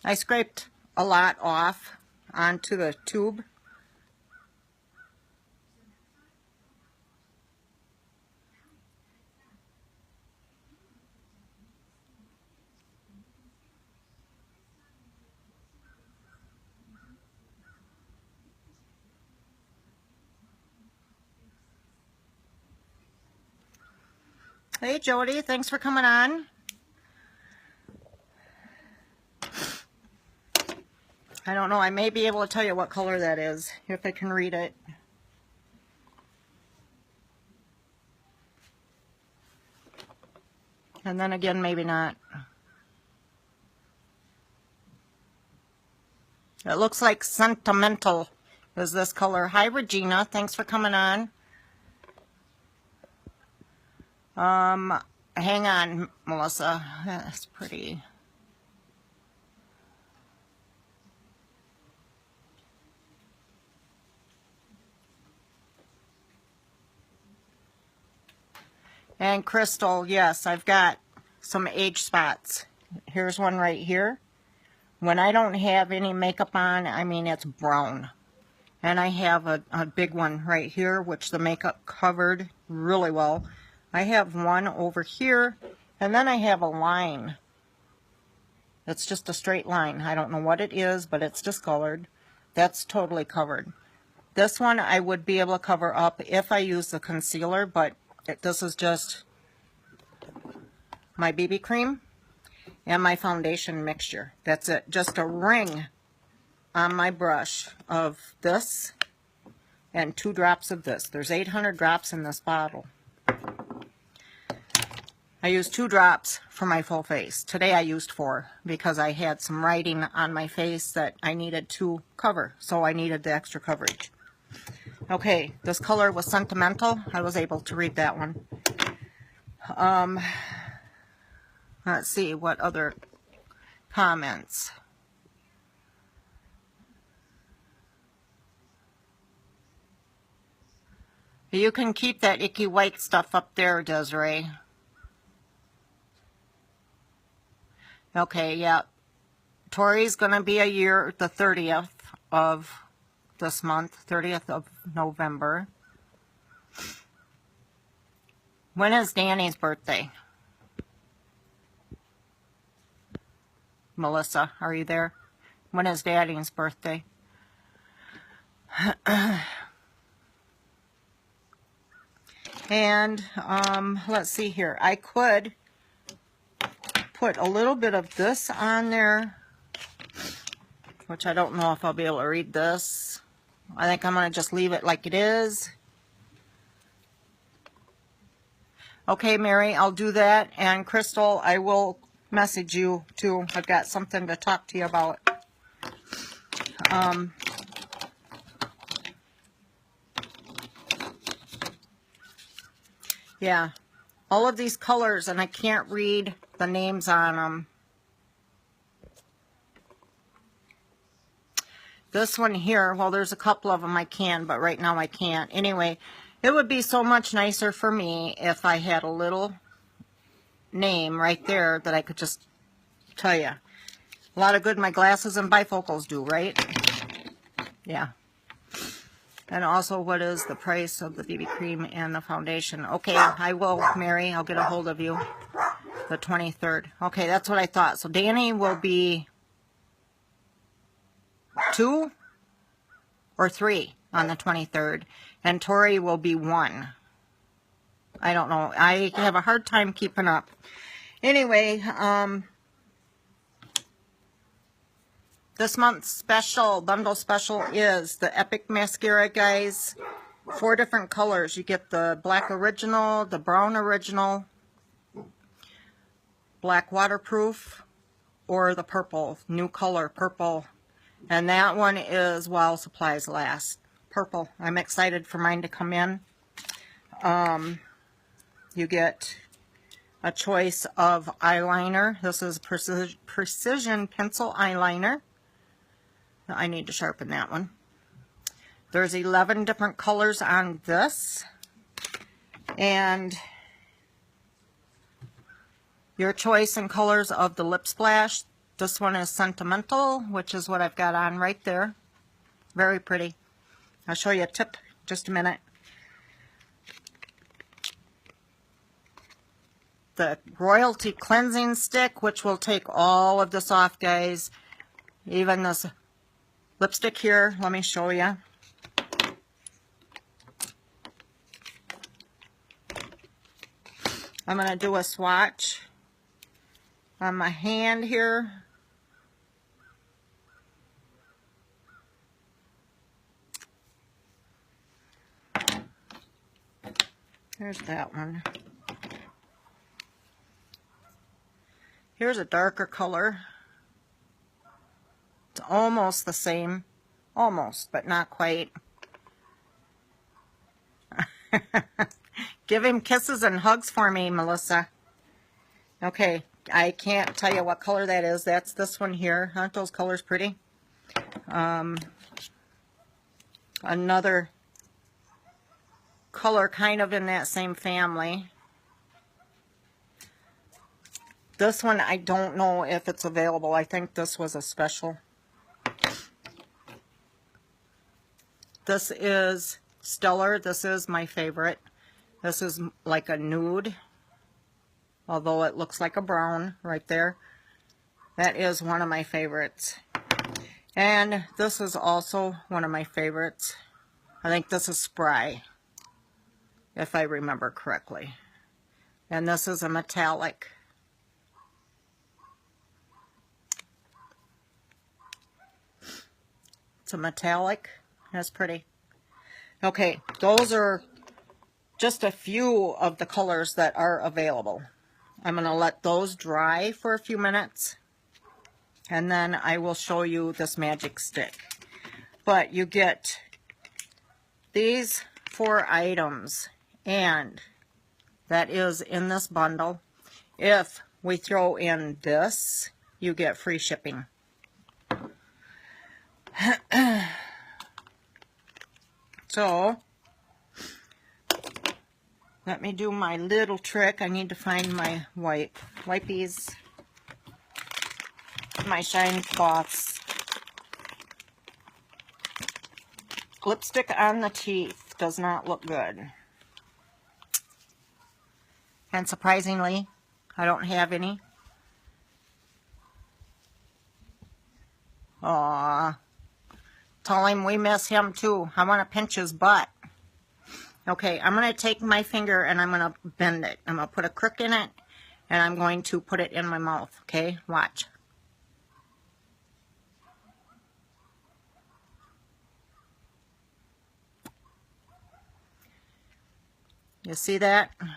I scraped a lot off onto the tube. Hey Jody, thanks for coming on. I don't know, I may be able to tell you what color that is, if I can read it. And then again, maybe not. It looks like Sentimental is this color. Hi, Regina. Thanks for coming on. Hang on, Melissa. That's pretty. And Crystal, yes, I've got some age spots. Here's one right here. When I don't have any makeup on, I mean, it's brown. And I have a big one right here, which the makeup covered really well. I have one over here, and then I have a line. It's just a straight line. I don't know what it is, but it's discolored. That's totally covered. This one I would be able to cover up if I use the concealer, but this is just my BB cream and my foundation mixture. That's it. Just a ring on my brush of this and 2 drops of this. There's 800 drops in this bottle. I used 2 drops for my full face. Today I used 4 because I had some writing on my face that I needed to cover, so I needed the extra coverage. Okay, this color was Sentimental. I was able to read that one. Let's see what other comments. You can keep that icky white stuff up there, Desiree. Okay, yeah. Tori's going to be a year, the 30th of this month, 30th of November. When is Danny's birthday? Melissa, are you there? When is Daddy's birthday? And let's see here. I could put a little bit of this on there, which I don't know if I'll be able to read this. I think I'm going to just leave it like it is. Okay, Mary, I'll do that. And Crystal, I will message you too. I've got something to talk to you about. Yeah, all of these colors, and I can't read the names on them. This one here, well, there's a couple of them I can, but right now I can't. Anyway, it would be so much nicer for me if I had a little name right there that I could just tell you. A lot of good my glasses and bifocals do, right? Yeah. And also, what is the price of the BB cream and the foundation? Okay, I will, Mary. I'll get a hold of you. The 23rd. Okay, that's what I thought. So Danny will be 2 or 3 on the 23rd. And Tori will be 1. I don't know. I have a hard time keeping up. Anyway, this month's special, bundle special is the Epic Mascara, guys. 4 different colors. You get the black original, the brown original, black waterproof, or the purple, new color, purple. And that one is while supplies last. Purple. I'm excited for mine to come in. You get a choice of eyeliner. This is Precision Pencil Eyeliner. I need to sharpen that one. There's 11 different colors on this. And your choice in colors of the lip splash. This one is Sentimental, which is what I've got on right there. Very pretty. I'll show you a tip in just a minute. The Royalty Cleansing Stick, which will take all of this off, guys. Even this lipstick here, let me show you. I'm going to do a swatch on my hand here. There's that one. Here's a darker color. It's almost the same. Almost, but not quite. Give him kisses and hugs for me, Melissa. Okay, I can't tell you what color that is. That's this one here. Aren't those colors pretty? Another color kind of in that same family. This one, I don't know if it's available. I think this was a special. This is Stellar. This is my favorite. This is like a nude, although it looks like a brown right there. That is one of my favorites. And this is also one of my favorites. I think this is Spry, if I remember correctly. And this is a metallic. It's a metallic. That's pretty. Okay, those are just a few of the colors that are available. I'm going to let those dry for a few minutes, and then I will show you this magic stick. But you get these 4 items, and that is in this bundle. If we throw in this, you get free shipping. So, let me do my little trick. I need to find my wipies, my shine cloths. Lipstick on the teeth does not look good. And surprisingly, I don't have any. Aww. Tell him we miss him too. I want to pinch his butt. Okay, I'm going to take my finger and I'm going to bend it. I'm going to put a crook in it and I'm going to put it in my mouth. Okay, watch. You see that? The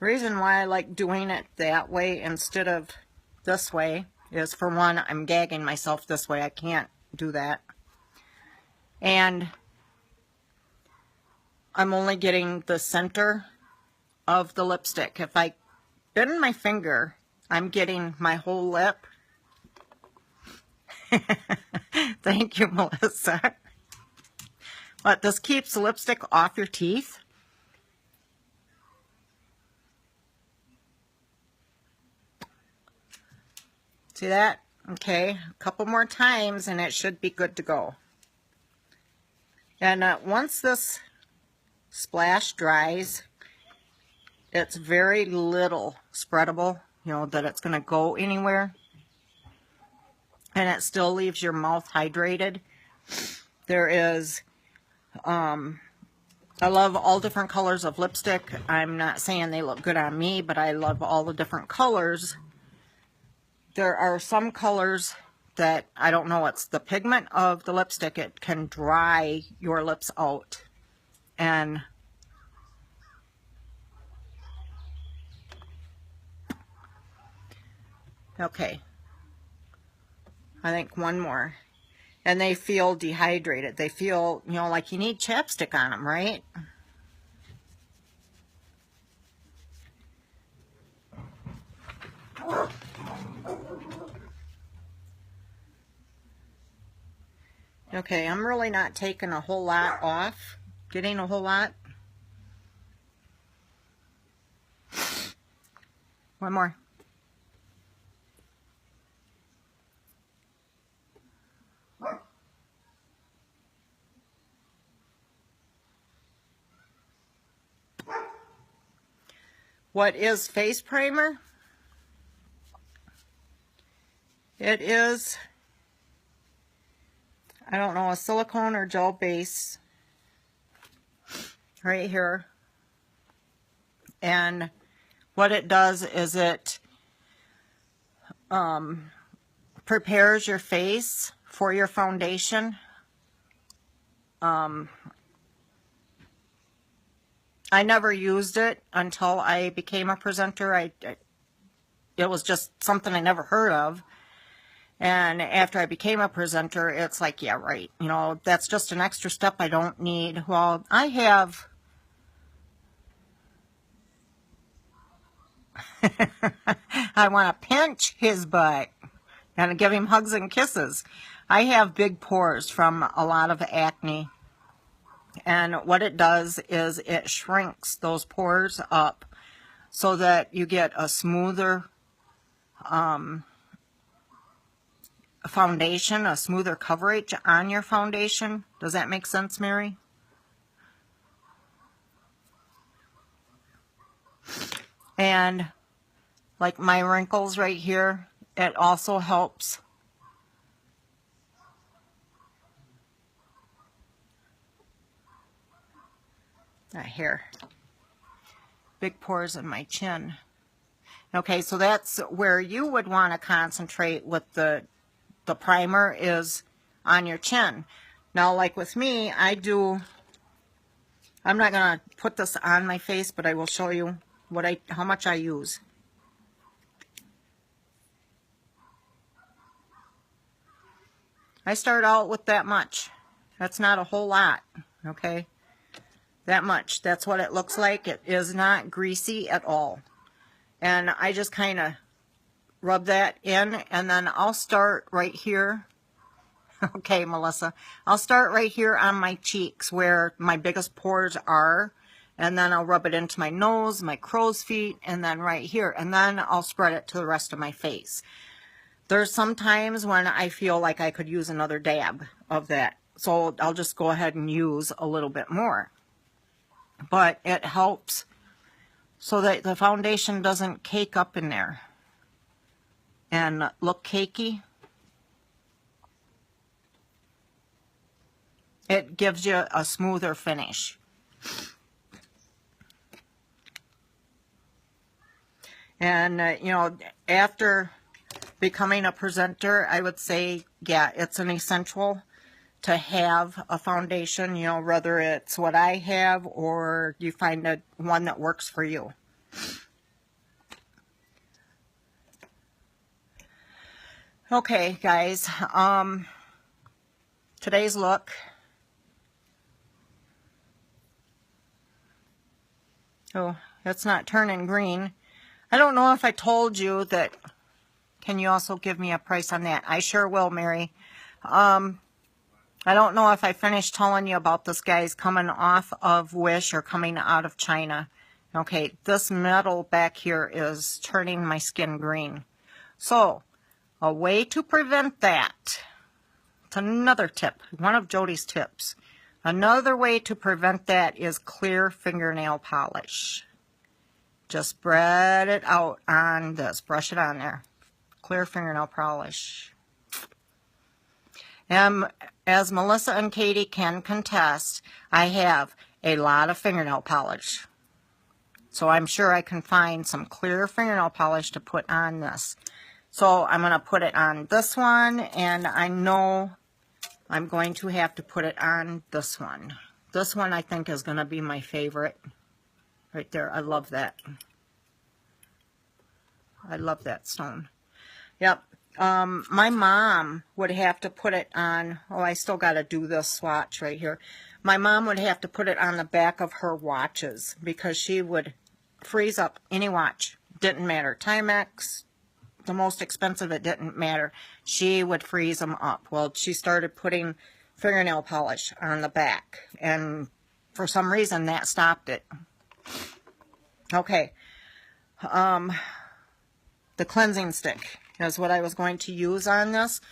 reason why I like doing it that way instead of this way is, for one, I'm gagging myself this way. I can't do that. And I'm only getting the center of the lipstick. If I bend my finger, I'm getting my whole lip. Thank you, Melissa. But this keeps the lipstick off your teeth. See that? Okay, a couple more times and it should be good to go. And once this splash dries, it's very little spreadable, you know, that it's going to go anywhere. And it still leaves your mouth hydrated. There is, I love all different colors of lipstick. I'm not saying they look good on me, but I love all the different colors. There are some colors that, I don't know, it's the pigment of the lipstick. It can dry your lips out. And okay, I think one more. And they feel dehydrated. They feel, you know, like you need chapstick on them, right? Okay, I'm really not taking a whole lot off, getting a whole lot. One more. What is face primer? It is, I don't know, a silicone or gel base right here. And what it does is it prepares your face for your foundation. I never used it until I became a presenter. it was just something I never heard of. And after I became a presenter, it's like, yeah, right. You know, that's just an extra step I don't need. Well, I have... I want to pinch his butt and give him hugs and kisses. I have big pores from a lot of acne. And what it does is it shrinks those pores up so that you get a smoother foundation, a smoother coverage on your foundation. Does that make sense, Mary? And like my wrinkles right here, it also helps. Here. Big pores in my chin. Okay, so that's where you would want to concentrate with the primer, is on your chin. Now, like with me, I'm not going to put this on my face, but I will show you how much I use. I start out with that much. That's not a whole lot, okay? That much. That's what it looks like. It is not greasy at all. And I just kind of rub that in, and then I'll start right here. Okay, Melissa. I'll start right here on my cheeks where my biggest pores are, and then I'll rub it into my nose, my crow's feet, and then right here. And then I'll spread it to the rest of my face. There's some times when I feel like I could use another dab of that. So I'll just go ahead and use a little bit more. But it helps so that the foundation doesn't cake up in there and look cakey. It gives you a smoother finish. And, you know, after becoming a presenter, I would say, yeah, it's an essential to have a foundation, you know, whether it's what I have or you find one that works for you. Okay, guys, today's look. Oh, it's not turning green. I don't know if I told you that. Can you also give me a price on that? I sure will, Mary. I don't know if I finished telling you about this guy's coming off of Wish or coming out of China. Okay, this metal back here is turning my skin green. So, a way to prevent that, it's another tip, one of Jody's tips. Another way to prevent that is clear fingernail polish. Just spread it out on this, brush it on there. Clear fingernail polish. And as Melissa and Katie can contest, I have a lot of fingernail polish. So I'm sure I can find some clear fingernail polish to put on this. So I'm going to put it on this one, and I know I'm going to have to put it on this one. This one I think is going to be my favorite. Right there. I love that. I love that stone. Yep. My mom would have to put it on, oh, I still got to do this swatch right here. My mom would have to put it on the back of her watches because she would freeze up any watch. Didn't matter. Timex, the most expensive, it didn't matter. She would freeze them up. Well, she started putting fingernail polish on the back, and for some reason that stopped it. Okay. The cleansing stick is what I was going to use on this.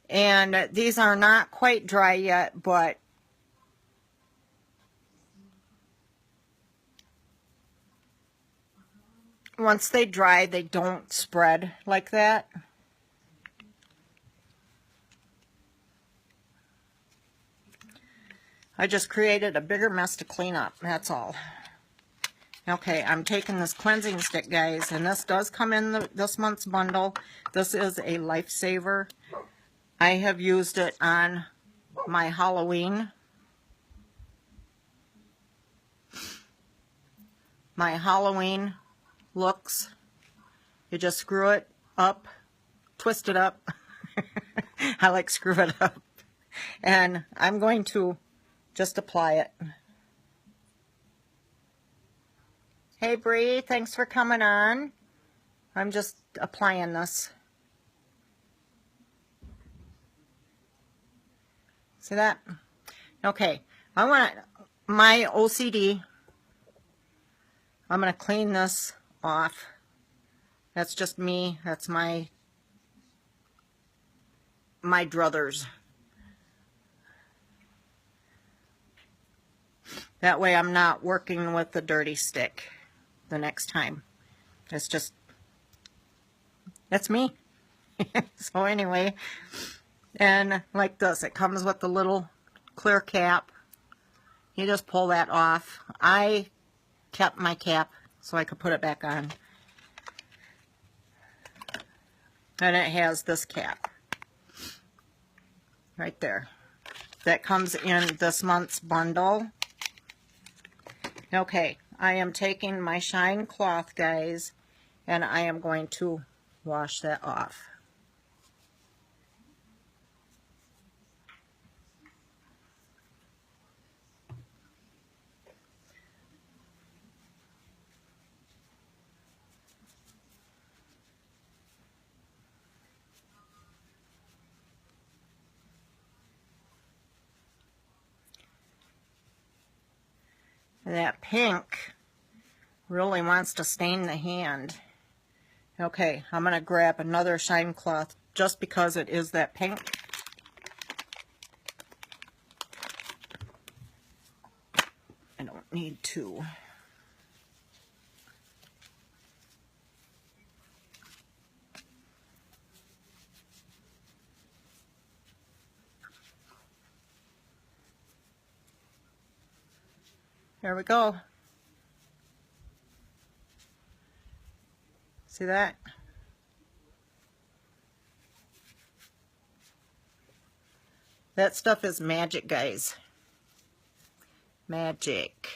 And these are not quite dry yet, but once they dry, they don't spread like that. I just created a bigger mess to clean up, that's all. Okay, I'm taking this cleansing stick, guys, and this does come in this month's bundle. This is a lifesaver. I have used it on my Halloween. My Halloween looks. You just screw it up, twist it up. I like screw it up. And I'm going to just apply it. Hey Bree, thanks for coming on. I'm just applying this. See that? Okay, I want my OCD. I'm going to clean this off. That's just me. That's my druthers. That way I'm not working with the dirty stick the next time. It's just, that's me. So anyway, and like this, it comes with the little clear cap. You just pull that off. I kept my cap so I could put it back on. And it has this cap right there. That comes in this month's bundle. Okay, I am taking my Shine cloth, guys, and I am going to wash that off. That pink really wants to stain the hand. Okay, I'm going to grab another Shine cloth just because it is that pink. I don't need two. There we go. See that? That stuff is magic, guys. Magic.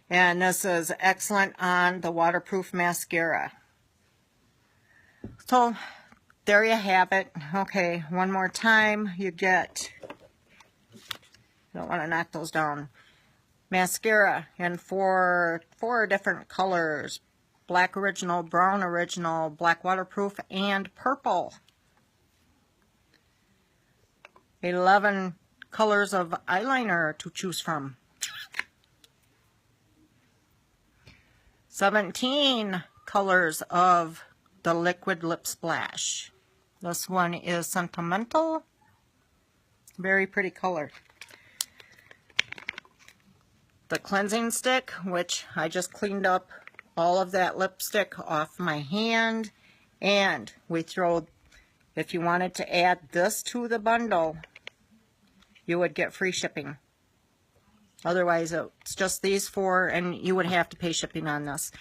And this is excellent on the waterproof mascara. So, there you have it. Okay, one more time. You get, don't want to knock those down, mascara in four different colors: black original, brown original, black waterproof, and purple. 11 colors of eyeliner to choose from. 17 colors of the liquid lip splash. This one is Sentimental. Very pretty color. The cleansing stick, which I just cleaned up all of that lipstick off my hand. And we throw, if you wanted to add this to the bundle, you would get free shipping. Otherwise, it's just these four, and you would have to pay shipping on this.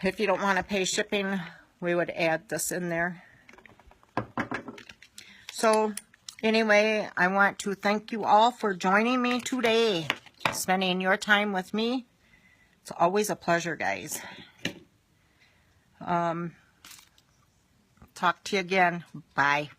If you don't want to pay shipping, we would add this in there. So, anyway, I want to thank you all for joining me today, spending your time with me. It's always a pleasure, guys. Talk to you again. Bye.